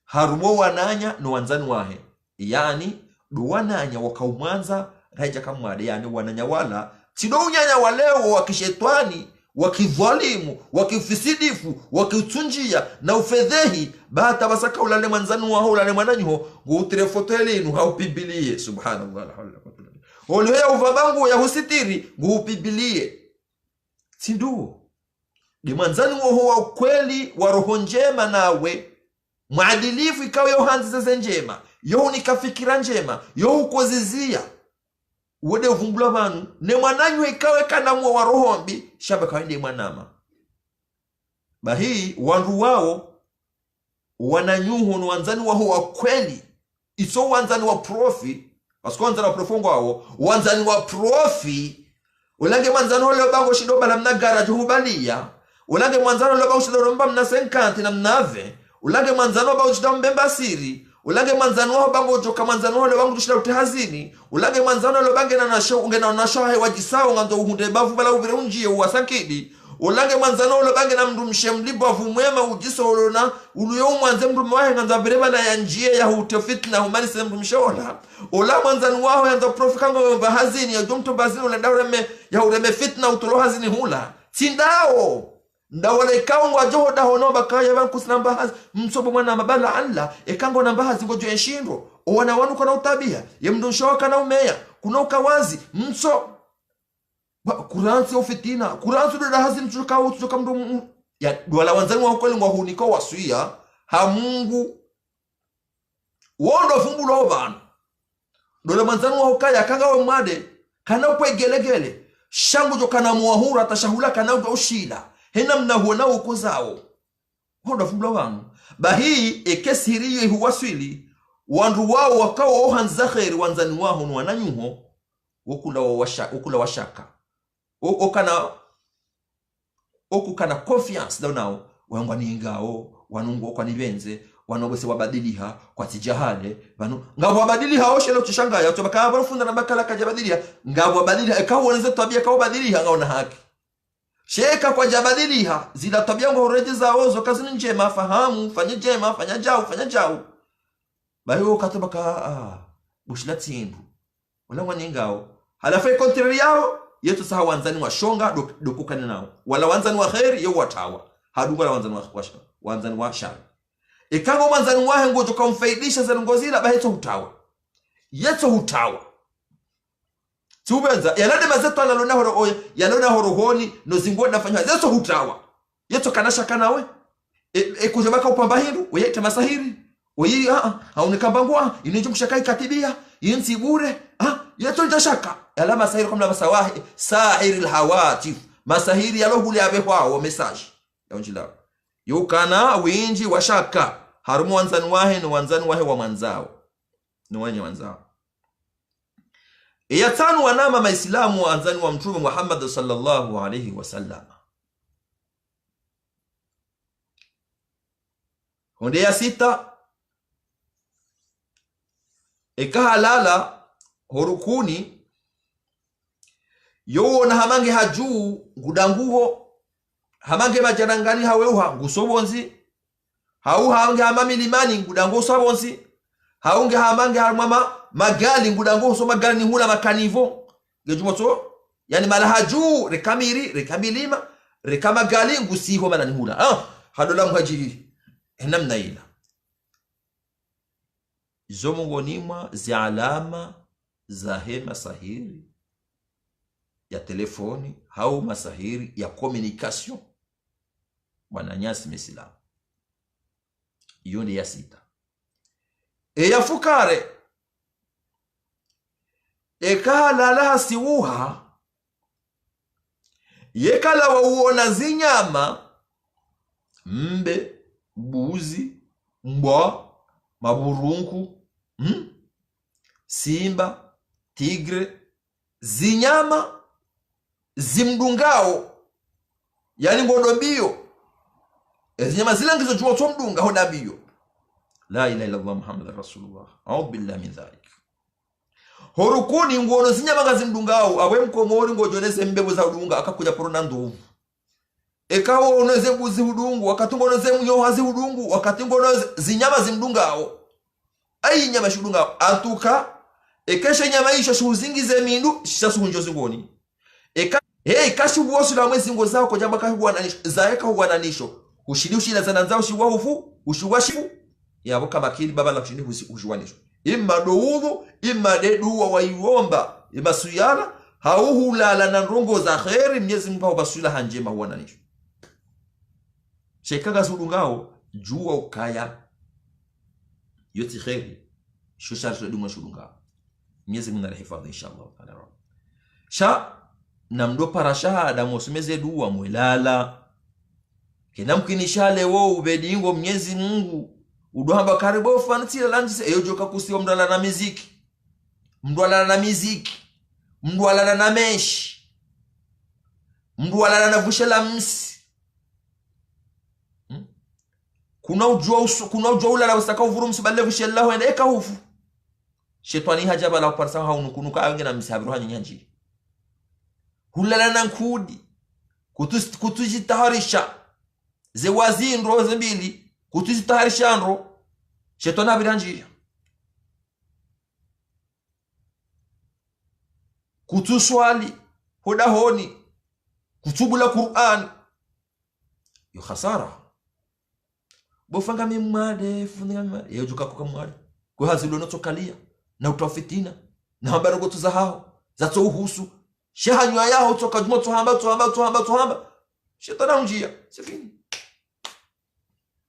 harumo wananya no wanzani wahe yani duwananya wakaumwanza raija kamwade yani wananya wala tido unyanya waleo wakishetwani wakidhalimu, wakifisidifu, wakiutunjia na ufedhehi, bata basaka ulale manzanu waho ulale mwananyuho ngutire foto elinu haupibilie. Subhanallah, la hawla wala quwwata. Olio ya uvabangu ya husitiri ngupibilie. Sindu di manzanu waho wa ukweli wa roho njema nawe mwadilifu ikawe yohanzi zeze njema, yohu nikafikira njema, yohu kozizia uwede uvumbula banu ne mwananywe ikawe kanamwa wa rohombi shaba kawende mwanama. Bahii wandu wao wananyuho no wanzani waho wa kweli, iso wanzani wa profi, asiko wanzani wa profongo wao, wanzani wa profi. Ulange manzani hole bango shido bala mna garage hubalia, ulange manzani hole bango shido romba mna 50 na mnave, ulange manzani hole bango shido mbemba siri, ulange manzani waho bango joka manzani hole bango tushida utehazini, ulange manzani hole bange na nasho ungena nasho hai wajisao ngando uhunde bavu bala uvire unjie uwasankidi, ulange manzani hole bange na mndu mshemlibu wavumwema ujiso holona uluyo mwanze mndu mwahe ngando abireba na ya njie ya hutefitna humani se mndu mshola. Ola manzani waho ya ndo profi kango mba hazini ya jomto bazini ulenda ureme ya ureme fitna utolo hazini hula tindao ndawale ikawo ngwa joho daho no bakaya banku sinamba hazi msobo mwana mabala alla ekango namba hazi ngojo enshindo owana wanu kuna utabia ya mndu mshoka na umeya kuna ukawazi mso kuransi ofitina kuransi do hazi mtuka mndu ya wala wanzani wa kweli ngwa huniko wasuia ha Mungu wondo fumbulo bana dole manzani wa hokaya kanga wa mwade kana ukwe gelegele shangu jo kana muahura atashahula kana ushila hena mna huona uko zao hoda fumbulo bana bahii ekesiriyo huwaswili wandu wao wakawa ohanza khairi wanzani waho no wananyuho okula washaka okukana confiance nao wangwa ni ingao wanungo kwa nibenze wanobose wabadiliha kwa tijahale banu ngabo wabadiliha oshelo tushangaya tubaka barufunda na bakala kajabadiliha ngabo wabadiliha ekawo wanze tabia kawo badiliha ngaona haki sheka kwa jabadiliha zila tabia ngo rejeza ozo kazini njema fahamu fanya jema fanya jao bayo katubaka bushila tindu wala waningao halafu contrary yao yetu saha wanzani wa shonga dokukana nao wala wanzani wa khairi yo watawa hadunga la wanzani wa shari ikango wanzani wahe ngojo kamfaidisha zanongozila baheto hutawa yeto hutawa tubenza yalade mazeto analona horo oya yalona horohoni no zingo nafanya yeto hutawa yeto kanasha kanawe kujabaka upamba hindu oyete masahiri oyi haunekambangwa inejo mshakai katibia yinsi bure yeto ndashaka yala masahiri kama masawahi sahiril hawatif masahiri yalohuli abehwao message yaonjila yukana winji washaka harumu wanzani wahe no wanzani wahe wa manzao no wanye wanzao. Ya tano wanama maislamu wanzani wa mtume Muhammad sallallahu alayhi wasallam. Honde ya sita ekahalala horukuni yo na hamange haju gudanguho hamange majarangani haweuha ngusobonzi hau haunge hamami limani ngudango sabonzi haunge hamange harmama magali ngudango so magali ni hula makanivo gejumoto yani mala haju rekamilima rekamagali ngusiho mana ni hula hadola mhaji namna ila zomongonima zi alama za hema sahiri ya telefoni hau masahiri ya communication wananyasi misilamu. Iyo ni ya sita. Ya fukare ekala la siuha yekala wa uona zinyama mbe buzi mbwa maburunku simba tigre zinyama zimdungao yani ngodombio zinyama zile ngizo juwa tomdunga hodambio la ilaha illa Allah Muhammadur Rasulullah a'udhu billahi min dhalik horukuni ngono zinyama ngazimdungao awe mkomori ngojonese mbebo za udunga akakuja porona ndovu ekawo oneze buzi udungu wakatungonoze munyo hazi udungu wakatungonoze zinyama zimdungao ayi nyama shudungao atuka ekesha nyama isho shuzingize mindu shisha suhunjo zingoni eka kashi wosu la mwezi ngo zao kwa jamba kashi wananisho zaeka wananisho ushidi ushila zana zao shiwa hufu ushiwashifu yabo kama kili baba la kushindi ushiwanisho imma doudhu imma deduwa waiomba imma suyala hauhulala na ndongo za kheri Mwenyezi Mungu basula hanjema wananisho shekaga sudungao jua ukaya yoti kheri shusharto dunga shudungao Mwenyezi Mungu anahifadhi inshallah taala sha namdo para shahada musumeze dua mwelala kinamkinishale wo ubedingo Mwenyezi Mungu uduhamba karibu fanitira lanjise eyojoka kusiwa mdwala na miziki mdwala na meshi mdwala na vushela msi kuna ujua ulala wasaka uvuru msibale vushela ho eka hufu shetani hajaba la parsa haunukunuka awenge na msabiru hanyanji hulala na nkudi kutujitaharisha ze wazindro zembili kutujitaharisha ndro shetani abiranjia kutuswali hodahoni kutubula Qur'an yo khasara bofanga mimade funga yo juka kwa mwali kwa hazilo notokalia na utafitina na habarugo tuzahao zato uhusu shahanywa yao toka jumo tuhamba shetani unjia sifini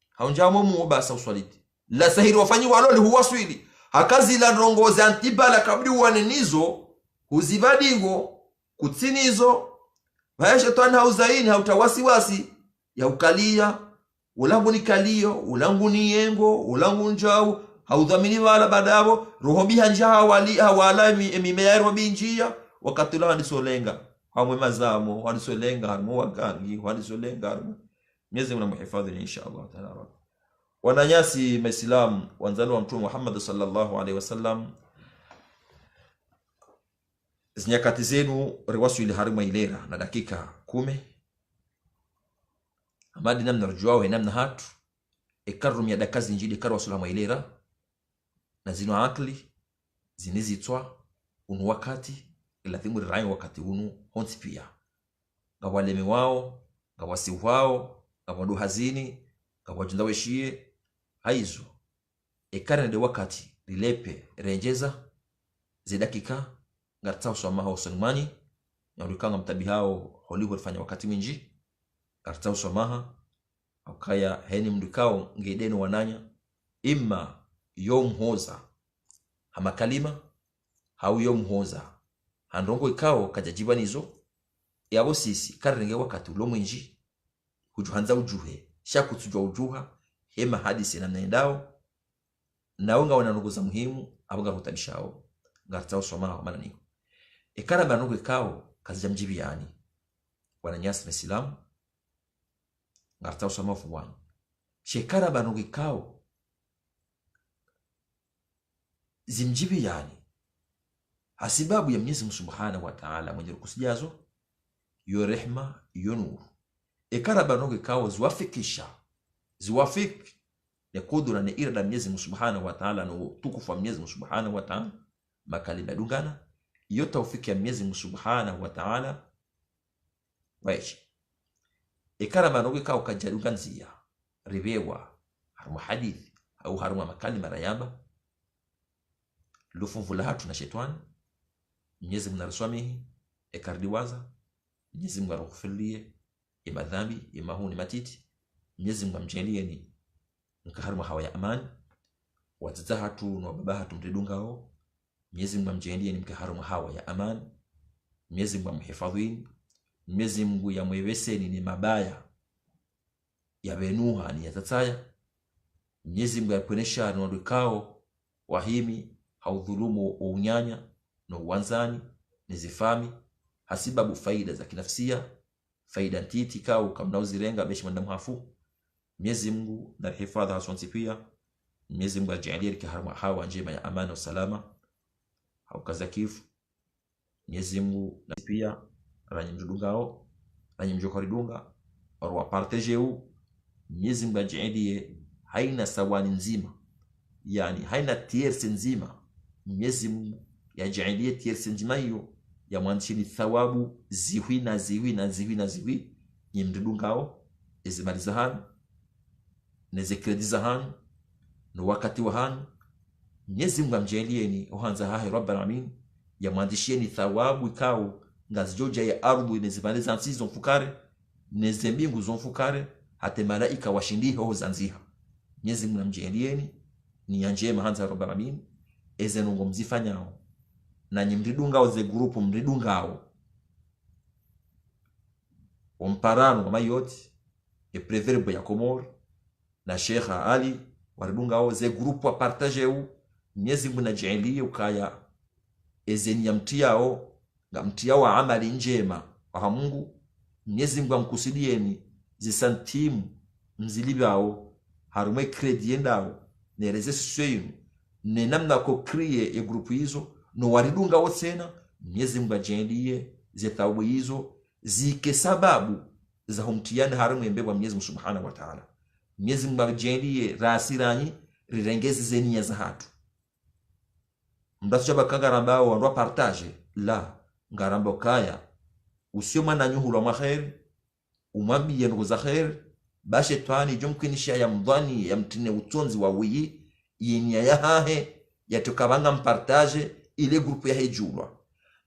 haunjamo mu basa uswaliti la sahiri wafanyi walole huwaswili hakazi la rongoza antibala kabli wanenizo huzibadingo kutsinizo baya shetani hauzaini hautawasiwasi ya ukalia ulangu ni kalio ulangu ni yengo ulangu njao haudhamini wala badabo roho bihanja hawala mimea roho njia wakati la hadisolenga hamwe mazamo hadisolenga harmo wagangi hadisolenga harmo Mwenyezi Mungu muhifadhi inshallah taala wananyasi Muislamu wanzalo wa Mtume Muhammad sallallahu alaihi wasallam zinyakati zenu riwasu ile harima ilera na dakika 10 amadi namna rujwao namna hatu ekarum ya dakazi njidi karwa salama ilera na zino akli zinizitwa unu wakati ila thimu rai wakati unu honsi pia ngawalemi wao ngawasi wao ngawadu hazini ngawajunda weshie haizo ekara de wakati lilepe renjeza zidakika ngartao somaha usangmani nyarukanga mtabi hao Hollywood fanya wakati minji ngartao somaha akaya heni mdukao ngedeno wananya imma yom hoza hama kalima hau yom hoza handongo ikao kajajiba nizo yabo sisi karenge wakati ulo mwinji hujuhanza ujuhe shakutujwa ujuha hema hadisi na naendao naunga wananuguza muhimu abanga rutabishao ngartao somaha manani ekara banugo ikao kazi jamjibi yani wananyasi Muislamu ngartao somaha fuwani shekara banugo ikao zimjibi yani hasibabu ya Mwenyezi Mungu Subhanahu wa Ta'ala mwenye kusijazo yo rehma yo nuru ekara banugo ikao ziwafiki ne kudura ne irada Mwenyezi Mungu Subhanahu wa Ta'ala no tukufu wa Mwenyezi Mungu Subhanahu wa Ta'ala makalima dungana iyo tawfiki ya Mwenyezi Mungu Subhanahu wa Ta'ala waishi ekara banugo ikao kajaduganzia ribewa haruma hadithi au haruma makalima rayamba lufumvula hatu na shetani Mwenyezi Mungu araswamihi ekardiwaza Mwenyezi Mungu arukufilie imadhambi imahuni matiti Mwenyezi Mungu amjalie ni nkaharuma hawa ya amani wataza hatu na baba hatu mtidungao Mwenyezi Mungu amjalie ni mkaharuma hawa ya amani Mwenyezi Mungu amhifadhini Mwenyezi Mungu yamweveseni ni mabaya ya benuha ni yatataya Mwenyezi Mungu akuonesha ni wadukao wahimi haudhulumu unyanya na uwanzani nizifami hasibabu faida za kinafsia faida ntiti kao kama uzirenga beshi mandamu hafu Mwenyezi Mungu na hifadha hasonsi pia Mwenyezi Mungu ajalie kiharama hawa njema ya amani na salama au kazakifu Mwenyezi Mungu na pia ranyi mjudungao ranyi mjokoridunga warwa partejeu Mwenyezi Mungu ajalie haina sawani nzima yani haina tiersi nzima Mwenyezi Mungu yajalie tiersi nzima hiyo ya mwanchini thawabu ziwi na ziwi na ziwi na ziwi nyimdungao ezimaliza hanu neze krediza hanu no wakati wa hanu Mwenyezi Mungu amjalieni ohanza hahe Rabbul Alamin ya mwandishieni thawabu ikao ngazijoja ya ardhi nezimaliza nsizo mfukare neze mbingu zonfukare hata malaika washindihe ho zanziha Mwenyezi Mungu amjalieni ni njema hanza Rabbul Alamin ezenungo mzifanyao na nyimridungao ze grupu mridungao omparano kama yote e preverbo ya Komor na Sheikh Ali waridungao ze grupu wa partageu Mwenyezi Mungu najalie ukaya ezeni ya mtiao na mtiao wa amali njema wa Mungu Mwenyezi Mungu amkusidieni zisantimu mzilibao harume kredi endao nereze siswenu ne namna ko kriye ya grupu hizo no waridunga wotena Mwenyezi Mungu ajalie zetabu hizo zike sababu za humtiana harume mbebwa Mwenyezi Mungu Subhanahu wa Ta'ala Mwenyezi Mungu ajalie rasirani rirengezi zenia za hatu mdacho bakangarambao wanwa partage la ngarambo kaya usio mwana nyuhulwa mwa khair umwambie ndugu za khair bashe twani jomkinisha ya mdhani ya mtine utonzi wa wiyi yenia ya hahe ya tukabanga mpartage ile grupu ya hejulwa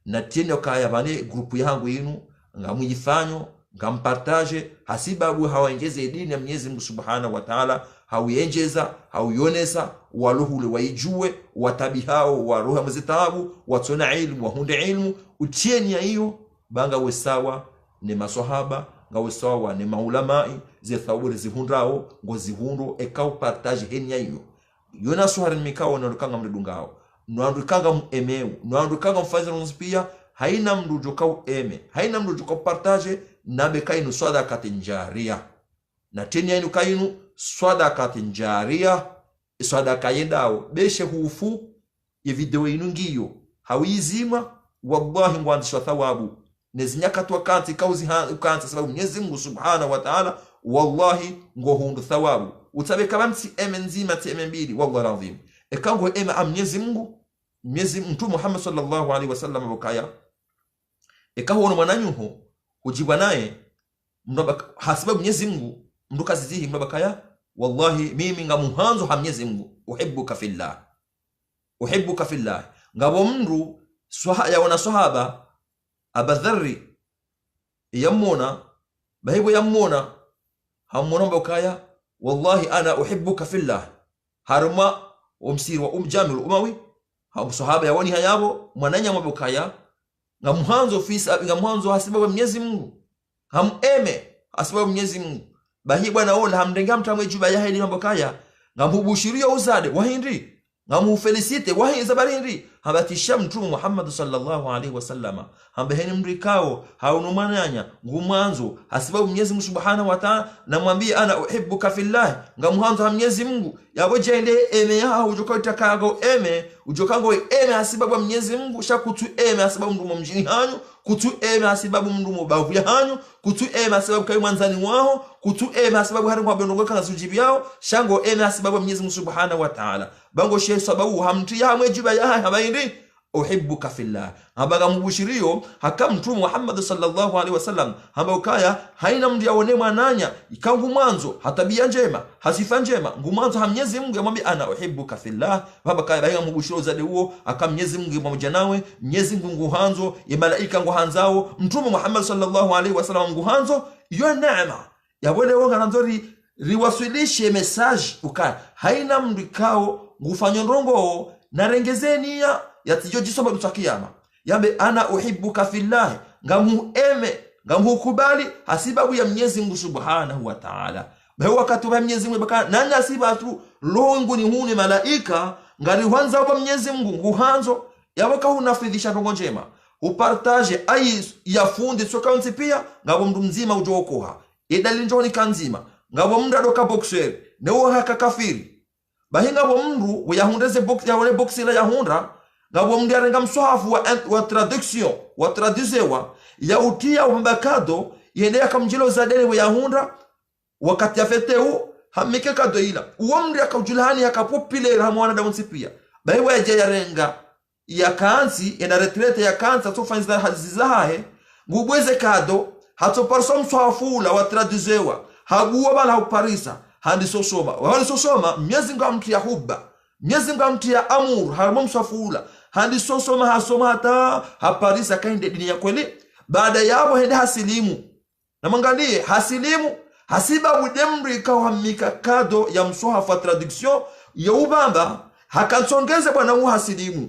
na tene kaya bane grupu yangu yinu ngamuyifanyo ngampartage hasibabu hawaengeze dini ya Mwenyezi Mungu Subhanahu wa Ta'ala hauyenjeza hauyonesa waluhule waijue watabihao waruha mzitabu watona ilmu wahunde ilmu utieni ya hiyo banga wesawa ni maswahaba ngawe sawa ni maulamai ze thawuri zihundao ngozihundo ekau partage henya hiyo yona swahari mikao na rukanga mridungao nuandukanga emeu nuandukanga mfazira nspia haina mrujo kau eme haina mrujo kau partage nabe kainu sadaka tinjaria na teni yainu kainu sadaka tinjaria sadaka yendao beshe hufu ya video inu ngiyo hawizima wallahi ngwandishwa thawabu nezinyakatwa kanti kauzi kanti sababu Mwenyezi Mungu Subhanahu wa Ta'ala wallahi ngohundu thawabu utabe kabamsi eme nzima teme mbili wallahi azim ekango eme Mwenyezi Mungu Mtume Muhammad sallallahu alaihi wasallam bokaya ekaho mwananyuho ujibwa naye hasiba Mwenyezi Mungu mnduka zizihi mnabakaya wallahi mimi ngamuhanzo ha Mwenyezi Mungu uhibbuka fillah ngabo mndu ya wana sahaba Abadharri yamuna bahibu yamuna hamuna mbokaya wallahi ana uhibbuka fillah haruma umsiri wa jamil umawi hamu sahaba yawani hayabo mwananya mbokaya ngamuhanzo fisa ngamuhanzo hasibabu Mwenyezi Mungu hameme hasibabu Mwenyezi Mungu bahibu anaona hamdenga mtamwe juba ya hili mbokaya ngamubushiria uzade wahindi ngamu felicite wahi zabarindi habatisha Mtume Muhammad sallallahu alaihi wasallama hambeheni mrikao haunumananya ngumwanzo hasibabu Mwenyezi Mungu Subhanahu wa Ta'ala namwambie ana uhibbuka fillah ngamuhanzo ha Mwenyezi Mungu yabojende eme ya ujokotakago eme ujokango eme hasibabu Mwenyezi Mungu shakutu eme hasibabu mndumo mjini hanyu kutu eme hasibabu mndumo bavu ya hanyu kutu eme hasibabu kai mwanzani wao kutu eme hasibabu haringo abendongo kana zujibi yao shango eme hasibabu Mwenyezi Mungu Subhanahu wa Ta'ala bango she sababu hamti ya mwejiba ya habaindi uhibbuka fillah habaga mubushirio haka Mtume Muhammad sallallahu alaihi wasallam habakaya haina mndu yaone mwananya ikangu mwanzo hatabia njema hasifa njema ngumanzo ha Mwenyezi Mungu yamwambia ana uhibbuka fillah habakaya bahinga mubushirio zade huo aka Mwenyezi Mungu pamoja nawe Mwenyezi Mungu nguhanzo ya malaika nguhanzao Mtume Muhammad sallallahu alaihi wasallam nguhanzo yo neema yabone wonga nanzori riwasilishe message ukaya haina mndu ikao ngufanyo ndongo na rengezeni ya tijojisoma tutakiyama yambe ana uhibbuka fillah ngamueme ngamukubali hasibabu ya Mwenyezi Mungu Subhanahu wa Ta'ala bae wakati wa Mwenyezi Mungu baka nani asibatu longo ni huni malaika ngari hwanza wa Mwenyezi Mungu nguhanzo yabaka hunafidhisha rongo njema upartage ai yafundi sokaunti pia ngabo mndu mzima ujokoha idali njoni kanzima ngabo mndu adoka boxer newo haka kafiri bahinga bo mndu wayahundeze box ya wale box ila yahunda ngabo mndu arenga mswahafu wa traduction wa traducewa ya utia umbakado yende akamjilo zadele wayahunda wakati afeteu hamike kado ila uwo mndu akajulani akapopile ramwana da msipia bae waje yarenga ya kansi ena retrete ya kansa to fanzila hazizahe ngubweze kado hato parsom swafula wa traduzewa haguwa bala uparisa handi sosoma wali sosoma Mwenyezi Mungu amtia huba Mwenyezi Mungu amtia amur harmum swafula handi sosoma hasoma hata haparisa kainde dini ya kweli baada yabo hende hasilimu na mwangalie hasilimu hasiba budemri kahamika kado ya mswahafa traduction ya ubamba hakansongeze bwana uhasilimu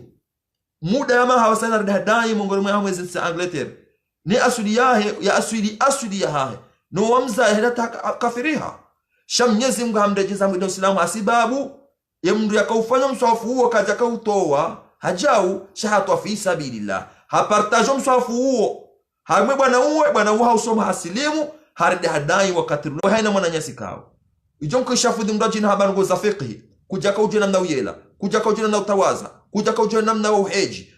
muda yama hawasana radadai mongoni mwa mwezi sa Angleterre ni asuli yahe ya asuli ya hahe no wamza hela kafiriha sham Mwenyezi Mungu hamrejeza mwendo Uislamu asibabu ya mndu yakaufanya mswafu huo kaja kautoa hajau shahatu fi sabilillah hapartajo mswafu huo hamwe bwana uha usoma hasilimu haride hadai wakati haina mwana nyasi kao ijonko shafudhi mrajina habango za fiqh kuja kauje namna uyela kuja kauje namna utawaza kuja kauje namna uheji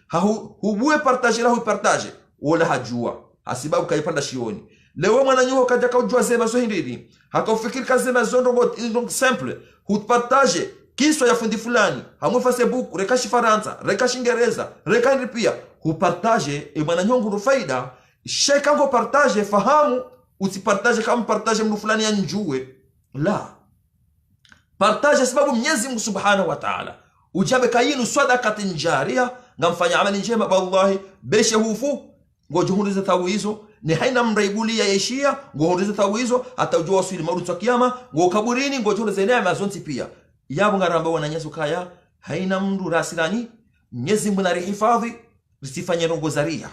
hubue partage la partage wala hajua hasibabu kaipanda shioni leo mwana nyuho kaja kaujua zema so hindiri hakaufikiri kazema zondo simple hupartage kiswa ya fundi fulani hamwe Facebook rekashi Faransa rekashi Ingereza rekandi pia hupartage mwana nyongo faida shekango partage fahamu usipartage kama partage mtu fulani anjue la partage sababu Mwenyezi Mungu Subhanahu wa Ta'ala ujabe kayinu sadaqatin jariya ngamfanya amali njema wallahi beshe hufu ngojuhuriza tawizo ni haina mraibulia yeshia ngohuriza tawizo hata ujua wasili marutu kiyama ngokaburini ngojuhuriza neema zonti pia yabo ngaramba wananyesu kaya haina mndu rasilani Mwenyezi Mungu narihifadhi risifanye rongo zaria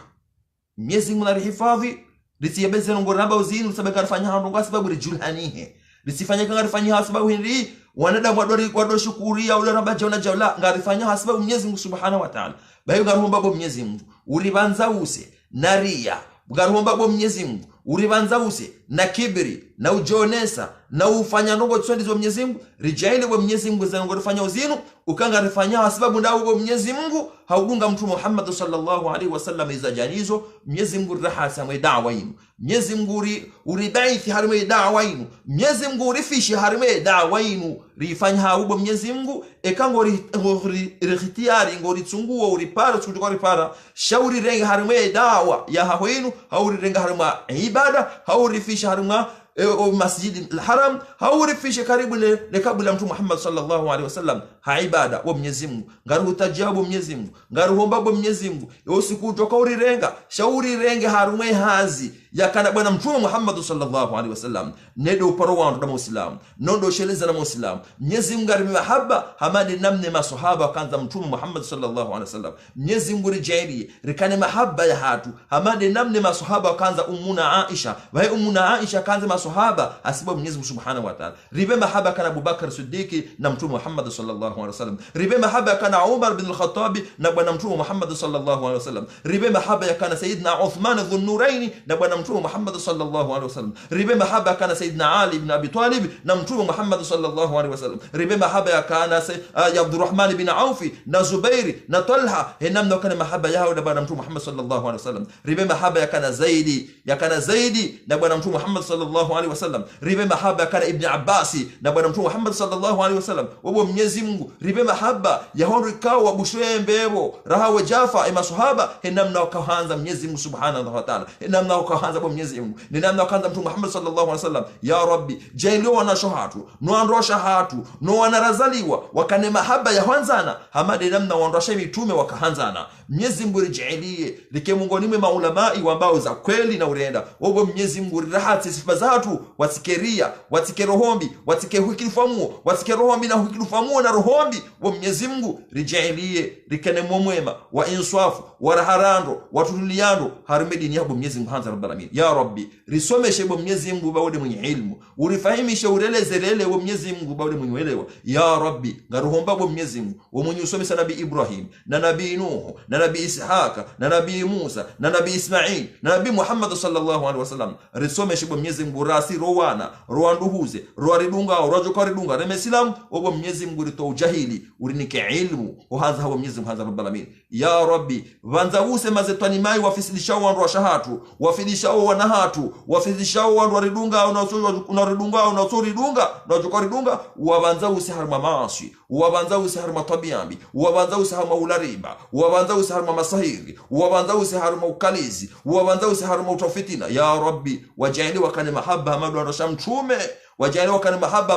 Mwenyezi Mungu narihifadhi risiyebeze rongo ramba uzini sababu karfanya rongo sababu rijulhanihe risifanye kangarifanya sababu hindi wanadamu wadori shukuria ule ramba jona jawla ngarifanya sababu Mwenyezi Mungu Subhanahu wa Ta'ala bayo ngarumba bo Mwenyezi Mungu uribanza use naria ngarumba bo Mwenyezi Mungu uribanza use na kibri na ujonesa na ufanya nongo tsondi zo Mwenyezi Mungu rijaili bo Mwenyezi Mungu zango rifanya uzinu ukangarifanya sababu ndawo bo Mwenyezi Mungu haudunga mtu Muhammad sallallahu alaihi wasallam izajanizo Mwenyezi Mungu rahasa mwe da'wa yinu Mwenyezi Mungu uribaithi harime da'wa yinu Mwenyezi Mungu rifishi harime da'wa yinu rifanya haubo Mwenyezi Mungu ekango rihitiari ngori tsunguo uripara tsukujuka ripara shauri renga harime da'wa ya hawinu hauri renga harima ibada hauri fishi harima masjid al-haram haurifishe karibu le kabla mtu Muhammad sallallahu alaihi wasallam haibada wa Mwenyezi Mungu ngaru tajabu Mwenyezi Mungu ngaru homba bo Mwenyezi Mungu usiku toka urirenga shauri renge harume hazi yakana bwana mtume Muhammad sallallahu alaihi wasallam nedo uparo wa ndo Muislamu nondo sheleza na Muislamu Mwenyezi Mungu ari mahaba hamadi namne maswahaba kanza mtume Muhammad sallallahu alaihi wasallam Mwenyezi Mungu rijali rikane mahaba ya hatu hamadi namne maswahaba kanza ummuna Aisha wa ummuna Aisha kanza maswahaba asibabu Mwenyezi Mungu Subhanahu wa Ta'ala ribe mahaba kana Abu Bakar Siddiq na mtume Muhammad sallallahu alaihi wasallam ribe mahaba kana Umar bin al-Khattab na bwana mtume Muhammad sallallahu alaihi wasallam ribe mahaba kana Sayyidina Uthman dhun-Nurayn na bwana mtume Muhammad sallallahu alaihi wasallam ribe mahaba kana Sayyidina Ali ibn Abi Talib na mtume Muhammad sallallahu alaihi wasallam ribe mahaba kana Abdurrahman ibn Auf na Zubair na Talha namna kana mahaba yao na bwana mtume Muhammad sallallahu alaihi wasallam ribe mahaba kana Zaidi na bwana mtume Muhammad sallallahu alaihi wasallam ribe mahaba kana Ibn Abbas na bwana mtume Muhammad sallallahu alaihi wasallam wabo Mwenyezi Mungu ribe mahaba ya honrikao wabushwembebo rahawe Jafa maswahaba namna wakaanza Mwenyezi Mungu Subhanahu wa Ta'ala namna wakaanza bo Mwenyezi Mungu ni namna wakaanza mtume Muhammad sallallahu alaihi wasallam ya Rabbi jailio wana shahatu no androsha hatu no wanarazaliwa wakane mahaba ya hanzana hamade namna waandrosha mitume wakahanzana Mwenyezi Mungu rijalie like mungoni mwa maulamai ambao za kweli na urenda wabo Mwenyezi Mungu rahati sifa zatu wasikeria watike rohombi watike hukifamu watike rohombi na hukifamu na rohombi wa Mwenyezi Mungu rijalie rikane mwema wa inswafu wa raharando watuliando harimedini yabo Mwenyezi Mungu hanza rabbal alamin ya Rabbi risomeshe bo Mwenyezi Mungu bawde mwenye ilmu urifahimishe urelezerele wa Mwenyezi Mungu bawde mwenye uelewa ya Rabbi ngaruhomba bo Mwenyezi Mungu wa mwenye usomesha nabii Ibrahim na nabii Nuh na nabii Ishaq na nabii Musa na nabii Ismail na nabii Muhammad sallallahu alaihi wasallam risomeshe bo Mwenyezi Mungu rasi rowana roanduhuze roaridunga rojokaridunga remesilam obo Mwenyezi Mungu rito ujahili urinike ilmu uhanza hawa Mwenyezi Mungu hanza rabbal alamin ya Rabbi vanza use mazetani mai wafisidisha wandu wa shahatu wafidisha wafizishao wanahatu wafizishao wandu waridunga unaridunga unasoridunga unachokoridunga wabanza usiharma maasi wabanza usiharma tabiambi wabanza usiharma ulariba wabanza usiharma masahiri wabanza usiharma ukalizi wabanza usiharma utafitina ya rabbi wajali wakane mahaba hamadu anasha mtume wajali wakane mahaba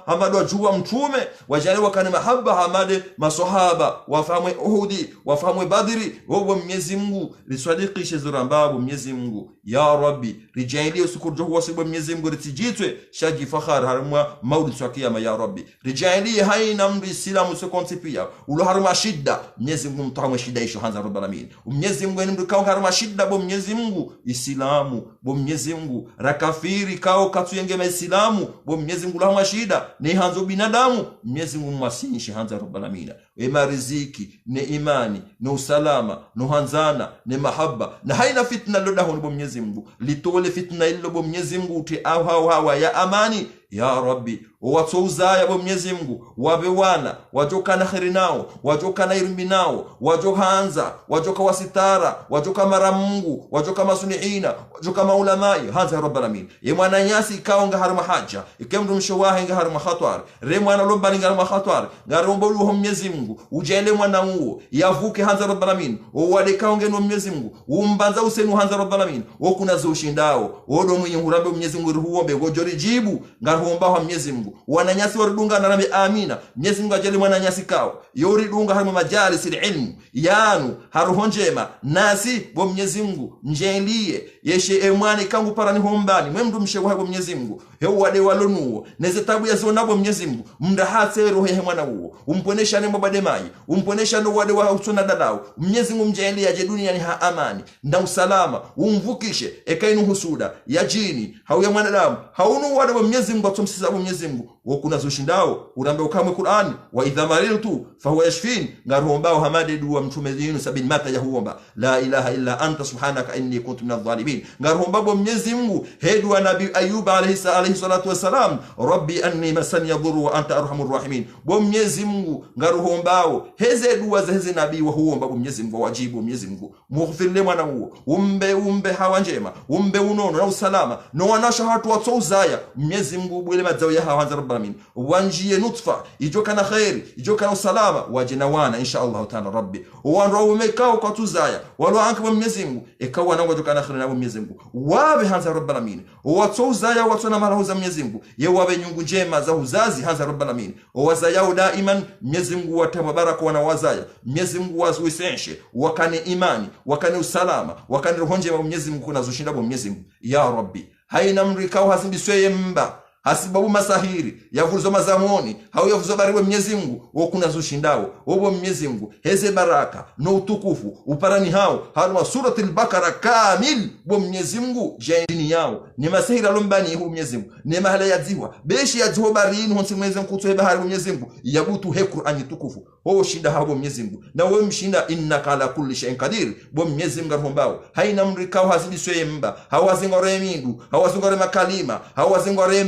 hamadu ajua mtume wajali wakane mahaba hamade masahaba wafahamwe Uhudi wafahamwe Badri wobo Mwenyezi Mungu liswadikishe zurambabu Mwenyezi Mungu ya rabbi rijali usikurjohu wasibu Mwenyezi Mungu ritijitwe shaji fakhar harma maudi swakiyama ya rabbi rijali haina mri islamu sekontipia ulo harma shidda Mwenyezi Mungu mtahamwe shidda isho hanza rabbal alamin Mwenyezi Mungu ni mri kao harma shidda bo Mwenyezi Mungu islamu bo Mwenyezi Mungu rakafiri kao katuyengema islamu bo Mwenyezi Mungu lahuma shida ni hanzo binadamu Mwenyezi Mungu mwasinishi hanza rabbal alamin wema riziki ni imani ni usalama ni hanzana ni mahaba na haina fitna lodaho bo Mwenyezi Mungu litole fitna ilo bo Mwenyezi Mungu uti hawa ya amani ya rabbi watsouzaya bo Mwenyezi Mungu wabe wana wajoka na khiri nao wajoka na irumbi nao wajohanza wajoka wasitara wajoka mara Mungu wajoka masunihina wajoka maulamai hanza rabbal alamin ye mwana nyasi kaonga harma haja ikemdu mshawahi nga harma khatwar re mwana lomba nga harma khatwar ngaromba luho Mwenyezi Mungu ujele mwana huo yavuke hanza rabbal alamin wale kaonge no Mwenyezi Mungu umbanza usenu hanza rabbal alamin okuna zoshindao odo mwenye ngurambe Mwenyezi Mungu ruombe gojori jibu ngaromba wa Mwenyezi Mungu wananyasi waridunga na rambi amina Mwenyezi Mungu ajali mwananyasi kao yoridunga harma majalisi ilmu yanu haruhonjema nasi bo Mwenyezi Mungu njelie yeshe emwani kangu parani hombani mwemdu mshewa bo Mwenyezi Mungu hewade walonuo neze tabu ya zona bo Mwenyezi Mungu mndahase rohe mwana huo umponesha nembo bademai umponesha no wade wa usuna dadao Mwenyezi Mungu mjelie aje dunia ni ha amani na usalama umvukishe ekainu husuda ya jini hau ya mwanadamu haunu wade bo Mwenyezi Mungu atumsiza bo Mwenyezi Mungu wokuna zoshindao urambe ukamwe Qur'ani wa idha mariltu fahuwa yashfin ngarombao hamade duwa mtume dinu sabini mata ya huomba la ilaha illa anta subhanaka inni kuntu minadh dhalimin ngaromba bo Mwenyezi Mungu hedu nabii Ayub alayhi salatu wasalam rabbi anni masani yadhuru wa anta arhamur rahimin bo Mwenyezi Mungu ngarombao heze duwa za heze nabii wa huomba bo Mwenyezi Mungu wajibu Mwenyezi Mungu mughfirle mwana huo umbe hawa njema umbe unono na usalama no wanasha watu watsouzaya Mwenyezi Mungu bwele madzao ya hawa alamin wanjie nutfa ijoka na khairi ijoka na usalama wajina wana insha Allah ta'ala rabbi wanro umekao kwa tuzaya walo anka Mwenyezi Mungu ekawa na wajoka na khairi na Mwenyezi Mungu wabe hanza rabbal alamin watuzaya watuna mara za Mwenyezi Mungu ye wabe nyungu njema za uzazi hanza rabbal alamin wazayao daiman Mwenyezi Mungu watabaraka wana wazaya Mwenyezi Mungu wazuisenshe wakane imani wakane usalama wakane roho njema Mwenyezi Mungu kuna zoshinda bo Mwenyezi Mungu ya rabbi haina mrikao hasindiswe mba hasibabu masahiri yavuzo mazamoni hau yavuzo bariwe Mwenyezi Mungu wokuna zoshindao wobo Mwenyezi Mungu heze baraka no utukufu uparani hao harma suratul Bakara kamil bo Mwenyezi Mungu jeni yao ni masahiri alombani hu Mwenyezi Mungu ni mahala yadziwa beshi yadziwa barini honsi Mwenyezi Mungu kutoe bahari Mwenyezi Mungu yabutu he Qur'ani tukufu ho shinda habo Mwenyezi Mungu na wewe mshinda innaka ala kulli shay'in qadir bo Mwenyezi Mungu arhombao haina mrikao hazidiswe mba hawazingore mindu hawazingore makalima hawazingore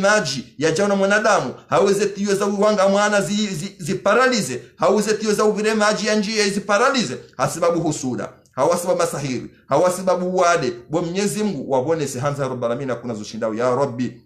ya jauna mwanadamu haweze tiyo za uwanga mwana ziparalize haweze tiyo za uvire maji ya njia ziparalize hasibabu husuda hawasibabu masahiri hawasibabu wade bo Mwenyezi Mungu wabone sihanza rabbal alamin kuna zoshindao ya rabbi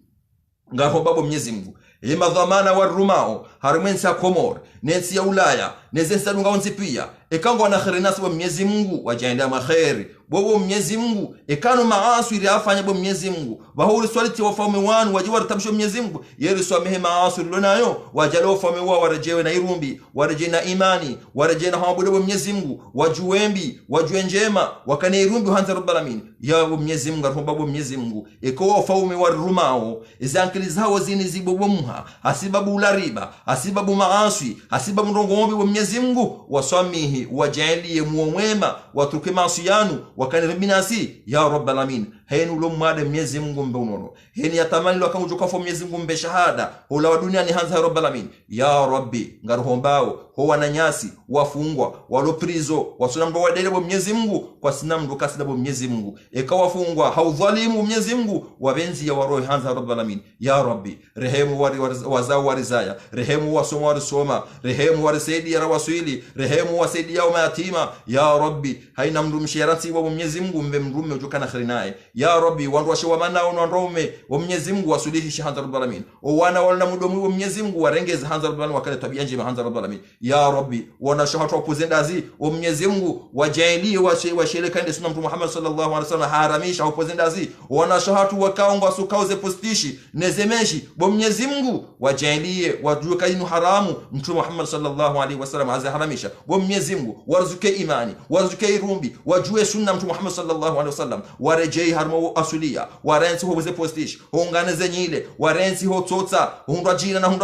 ngaho babo Mwenyezi Mungu ima dhamana wa rumao harmensa komor nensi ya ulaya nezensa dunga onzi pia ekango na khairi nasu bo Mwenyezi Mungu wajaenda maheri bobo Mwenyezi Mungu ekano maasi ili afanya bo Mwenyezi Mungu bahuri swaliti wafaume wanu wajiwar tabsho Mwenyezi Mungu yeri swamehe maasi lonayo wajalo wafaume wao warejewe na irumbi wareje na imani wareje na hawabudu bo Mwenyezi Mungu wajuembi wajue njema wakane irumbi hanza rabbal alamin ya bo Mwenyezi Mungu arhomba bo Mwenyezi Mungu eko wafaume warumao izankili zao zini zibobomha hasibabu ulariba hasibabu maasi hasibabu ndongombi bo Mwenyezi Mungu waswamihi wajalie muomwema watuke maasi yanu wakani binasi ya rabbal alamin henu lomade Mwenyezi Mungu mbonono heni yatamani wakangujoka fo Mwenyezi Mungu mbe shahada hola wa dunia ni hanza rabbal alamin ya rabbi ngaruhombao ho wananyasi wafungwa waloprizo wasuna mdo wadele bo Mwenyezi Mungu kwa sina mdo kasida bo Mwenyezi Mungu wafungwa haudhalimu Mwenyezi Mungu wabenzi ya warohi hanza rabbal alamin ya rabbi rehemu wazao warizaya rehemu wasoma warisoma rehemu warisaidi ya rawaswili rehemu wasaidi ya mayatima ya rabbi haina mdu mshirati wa Mwenyezi Mungu mbe mrume ujoka na khairi naye ya Rabbi wanduashe wamana wanaume wa Mwenyezi Mungu wasulihishe hanza rabbal alamin wana wala mudomu wa Mwenyezi Mungu warengeze hanza rabbal alamin wakale tabia njema hanza rabbal alamin ya Rabbi wanashahatu wapozendazi wa Mwenyezi Mungu wajalie washele kaende sunna Mtume Muhammad sallallahu alaihi wasallam haramisha wapozendazi wanashahatu wakaonga sukauze postishi nezemeshi wa Mwenyezi Mungu wajalie wajue kainu haramu Mtume Muhammad sallallahu alaihi wasallam aziharamisha wa Mwenyezi Mungu warzuke imani warzuke irumbi wajue sunna Mtume Muhammad sallallahu alaihi wasallam warejei harmo asulia warensi hoze postish honganeze nyile warensi hototsa hundwa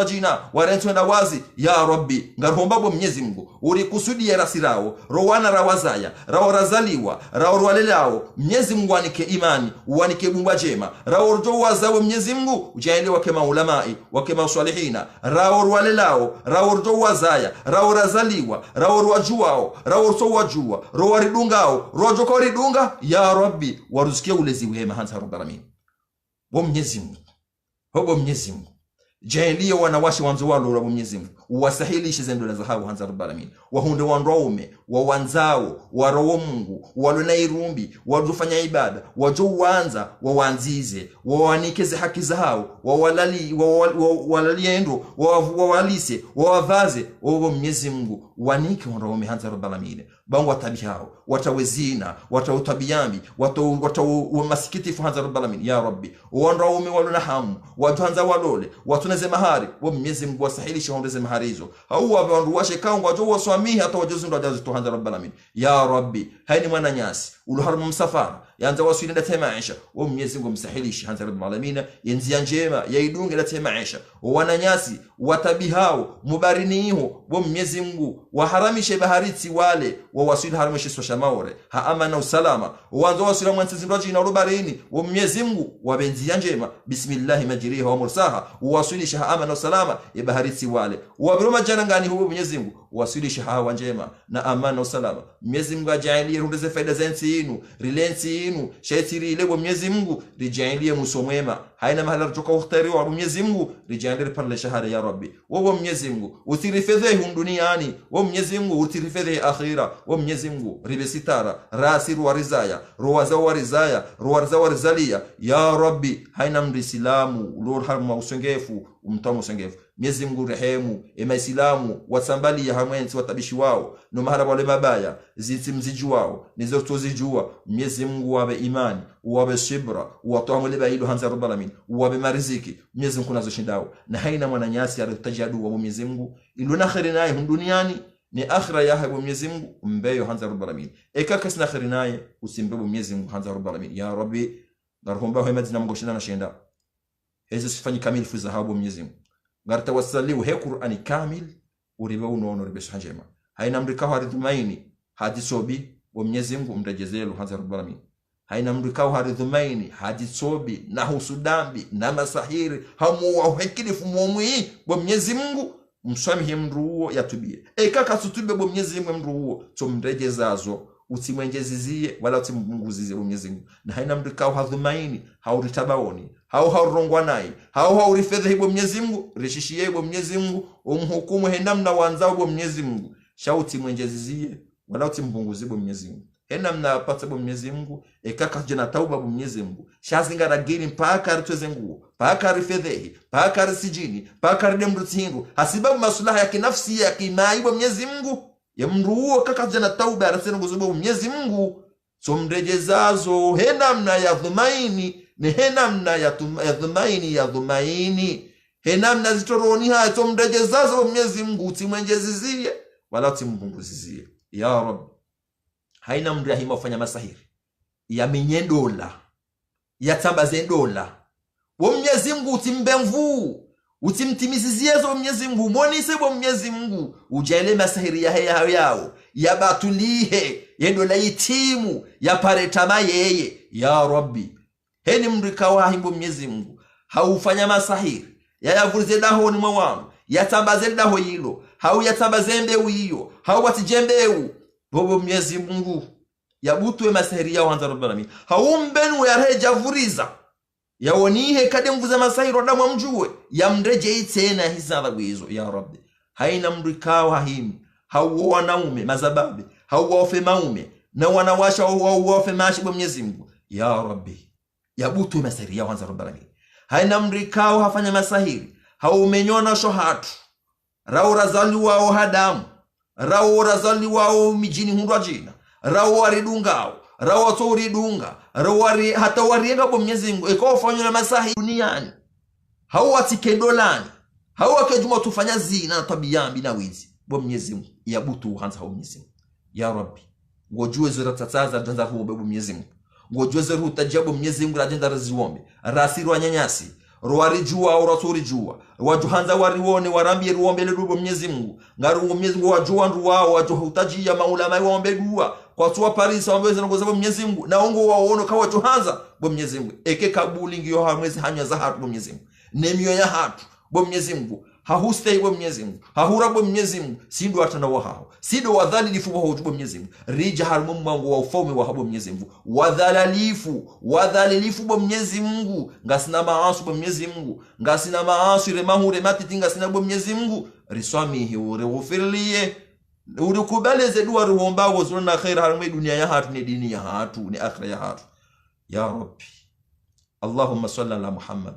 jina warensi wenda wazi ya Rabbi ngaromba bo Mwenyezi Mungu uri kusudia rasirao rowana rawazaya rao razaliwa rao rwalelao Mwenyezi Mungu anike imani uanike bumba jema rao rjo wazawe Mwenyezi Mungu ujaile wake maulamai wake masalihina rao rwalelao rao rjo wazaya rao razaliwa rao rwajuao rao so wajua ro waridungao rojo ko ridunga ya Rabbi waruzikie ulezi wema hanza rabbal alamin wa Mwenyezi Mungu hobo Mwenyezi Mungu jahilia wanawashi wanzo walo wa Mwenyezi Mungu wasahilishe zendo la zahabu hanza rabbal alamin wahunde wanraume wawanzao waroho Mungu walona irumbi wajufanya ibada wajowanza wawanzize wawanikeze haki zao wawalaliendo wawalise wawavaze wa Mwenyezi Mungu wanike wanraume hanza rabbal alamin bangu watabiao watawezina watautabiyambi wataumasikitifu hanza rabbal alamin ya Rabbi wanraume walona hamu wajuhanza walole watuneze mahari wa Mwenyezi Mungu wasahilishe waondeze mahari hizo au wanduwashe kaungu wajo waswamihi hata wajuzi ndo wajazi tuhanza rabbal alamin ya Rabbi haini mwana nyasi uluharmu msafara yanza waswili ndate maisha wa Mwenyezi Mungu msahilishe hanza rabbal alamin yenzi njema yaidunge ndate maisha wana nyasi watabihao mubariniho wa Mwenyezi Mungu waharamishe bahariti wale wa waswili haramishe sosha maore ha amana usalama wanzo waswili mwanzi ndo jina ubarini wa Mwenyezi Mungu wabenzi njema bismillah majriha wa mursaha waswilisha ha amana usalama ya bahariti wale wabiroma janangani huo Mwenyezi Mungu waswilisha hawa njema na amana usalama Mwenyezi Mungu ajalie rundeze faida zensi inu rilensi inu shaitiri ile wa Mwenyezi Mungu rijalie musomwema haina mahala rutoka ukhtari wa Mwenyezi Mungu rijalie parle shahada ya Rabbi wa Mwenyezi Mungu utirifedhe duniani wa Mwenyezi Mungu utirifedhe akhira wa Mwenyezi Mungu ribesitara rasiru wa rizaya ruwaza wa rizaya ruwaza wa rizalia ya Rabbi haina mrisilamu ulor harma usengefu umtamu usengefu Mwenyezi Mungu rehemu Islamu wasambali ya hamwenzi watabishi wao no mahala wale mabaya zitimziju wao nizo tozijua Mwenyezi Mungu wabe imani wabe shibra watoamule baido hanza rabbal alamin wabe mariziki Mwenyezi Mungu nazo shindao na haina mwananyasi alitajadu wa Mwenyezi Mungu iluna khairi naye duniani ni akhira ya habu Mwenyezi Mungu mbeyo hanza rabbal alamin ekakasna khairi naye usimbebo Mwenyezi Mungu hanza rabbal alamin ya Rabbi narhomba hoima zina mgoshina na shenda hizo sifanyi kamili fu zahabu Mwenyezi Mungu ngarta wasaliu he Qur'ani kamil uribe unono ribe sanjema haina mrikao haridhumaini hadisobi wa Mwenyezi Mungu mrejezelo hanza rabbal alamin haina mrikao haridhumaini hadisobi na husudambi na masahiri hamu wa hekilifu muomwi wa Mwenyezi Mungu mswamihe mruo yatubie kaka sutube wa Mwenyezi Mungu mruo to mrejezazo utimwenjezizie wala utimpunguzizie Mwenyezi Mungu na haina mrikao hadhumaini hauritabaoni haurongwa naye haurifedhe hibo Mwenyezi Mungu rishishie hibo Mwenyezi Mungu umhukumu henamna wanzao hibo Mwenyezi Mungu shauti mwenjezizie wala utimpunguzizie hibo Mwenyezi Mungu henamna apata hibo Mwenyezi Mungu kaka jana tauba hibo Mwenyezi Mungu shazinga ragini paka ritweze nguo paka rifedhehi paka risijini paka ridemrutingu hasibabu maslaha ya kinafsi ya kimai hibo Mwenyezi Mungu ya mruo kaka jana tauba arasena nguzo Mwenyezi Mungu somrejezazo henamna ya dhumaini ni henamna ya dhumaini henamna zitoroni haya somrejezazo Mwenyezi Mungu utimwenjezizie wala utimpunguzizie ya Rabbi haina mrahima ufanya masahiri ya minyendola ya tambaze dola wa Mwenyezi Mungu utimbemvu utimtimizizie zo Mwenyezi Mungu monise wa Mwenyezi Mungu ujele masahiri ya yao ya batulihe yendo la itimu ya paretama yeye ya Rabbi heni mrikao himbo Mwenyezi Mungu haufanya masahiri ya yavulize daho ni mwangu ya tambaze daho hilo hau ya tambaze mbeu hiyo hau watijembeu bobo Mwenyezi Mungu ya butwe masahiri ya hanza rabbal alamin haumbenu ya reja vuriza ya wonihe kade mvuza masahiri wadamu mjue ya mreje itena hizadha wizo ya Rabbi haina mrikao hahimi hau wanaume mazababe hau waofe maume na wanawasha hau waofe mashi kwa Mwenyezi Mungu ya Rabbi yabutu masahiri ya wanza rabbal alamin haina mrikao hafanya masahiri haumenyona shohatu rao razali wao hadamu rao razali wao mijini hundwa jina rao waridungao rao watoridunga rao wari hata warienga kwa Mwenyezi Mungu iko ufanywa na masahiri duniani hao watikedolani hao wakejuma tufanya zina na tabia mbi na wizi kwa Mwenyezi Mungu yabutu hanza hao Mwenyezi Mungu ya Rabbi ngojue zira tataza danza huo bebo Mwenyezi Mungu ngojue zira utajabu Mwenyezi Mungu rajenda raziwombe rasiri wa nyanyasi roari jua au rasuri jua wajuhanza warione warambie ruombe ledubo Mwenyezi Mungu ngaru Mwenyezi Mungu wajua ndu wao wajuhutaji ya maulama waombe dua kwa tuwa Paris waombe zina ngoza Mwenyezi Mungu na ongo waono kawa juhanza bo Mwenyezi Mungu eke kabuli ngiyo hamwezi hanya za hatu bo Mwenyezi Mungu nemio ya hatu bo Mwenyezi Mungu hahustei bo Mwenyezi Mungu hahura bo Mwenyezi Mungu sindo atana wahao sindo wadhalilifu wa bo Mwenyezi Mungu rija harmu mwangu wa ufaume wa bo Mwenyezi Mungu wadhalilifu bo Mwenyezi Mungu ngasina maasu bo Mwenyezi Mungu ngasina maasu remahure matiti ngasina bo Mwenyezi Mungu riswamihi ureghfirliye urikubaleze dua ruomba wazuna khair harmu dunia ya hatu ni dini ya hatu ni akhira ya hatu ya Rabbi Allahumma salli ala Muhammad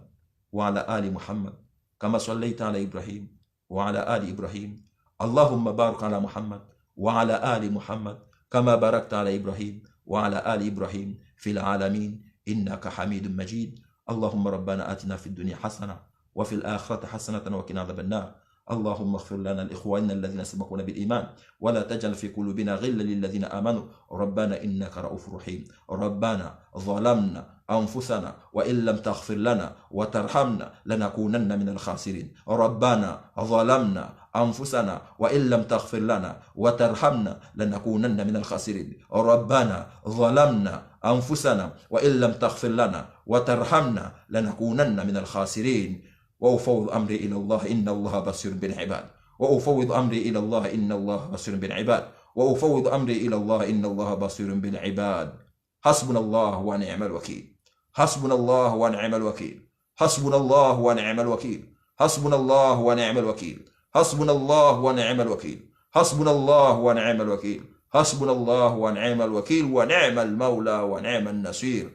wa ala ali Muhammad كما صليت على إبراهيم وعلى آل إبراهيم اللهم بارك على محمد وعلى آل محمد كما باركت على إبراهيم وعلى آل إبراهيم في العالمين إنك حميد مجيد اللهم ربنا آتنا في الدنيا حسنة وفي الآخرة حسنة وقنا عذاب النار اللهم اغفر لنا الإخوان الذين سبقونا بالإيمان ولا تجعل في قلوبنا غلا للذين آمنوا ربنا إنك رؤوف رحيم ربنا ظلمنا أنفسنا وإن لم تغفر لنا وترحمنا لنكونن من الخاسرين ربنا ظلمنا أنفسنا وإن لم تغفر لنا وترحمنا لنكونن من الخاسرين ربنا ظلمنا أنفسنا وإن لم تغفر لنا وترحمنا لنكونن من الخاسرين وأفوض أمري إلى الله إن الله بصير بالعباد وأفوض أمري إلى الله إن الله بصير بالعباد وأفوض أمري إلى الله إن الله بصير بالعباد حسبنا الله ونعم الوكيل حسبنا الله ونعم الوكيل حسبنا الله ونعم الوكيل حسبنا الله ونعم الوكيل حسبنا الله ونعم الوكيل حسبنا الله ونعم الوكيل حسبنا الله ونعم الوكيل ونعم المولى ونعم النصير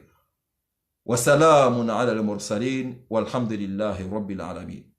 وسلام على المرسلين والحمد لله رب العالمين.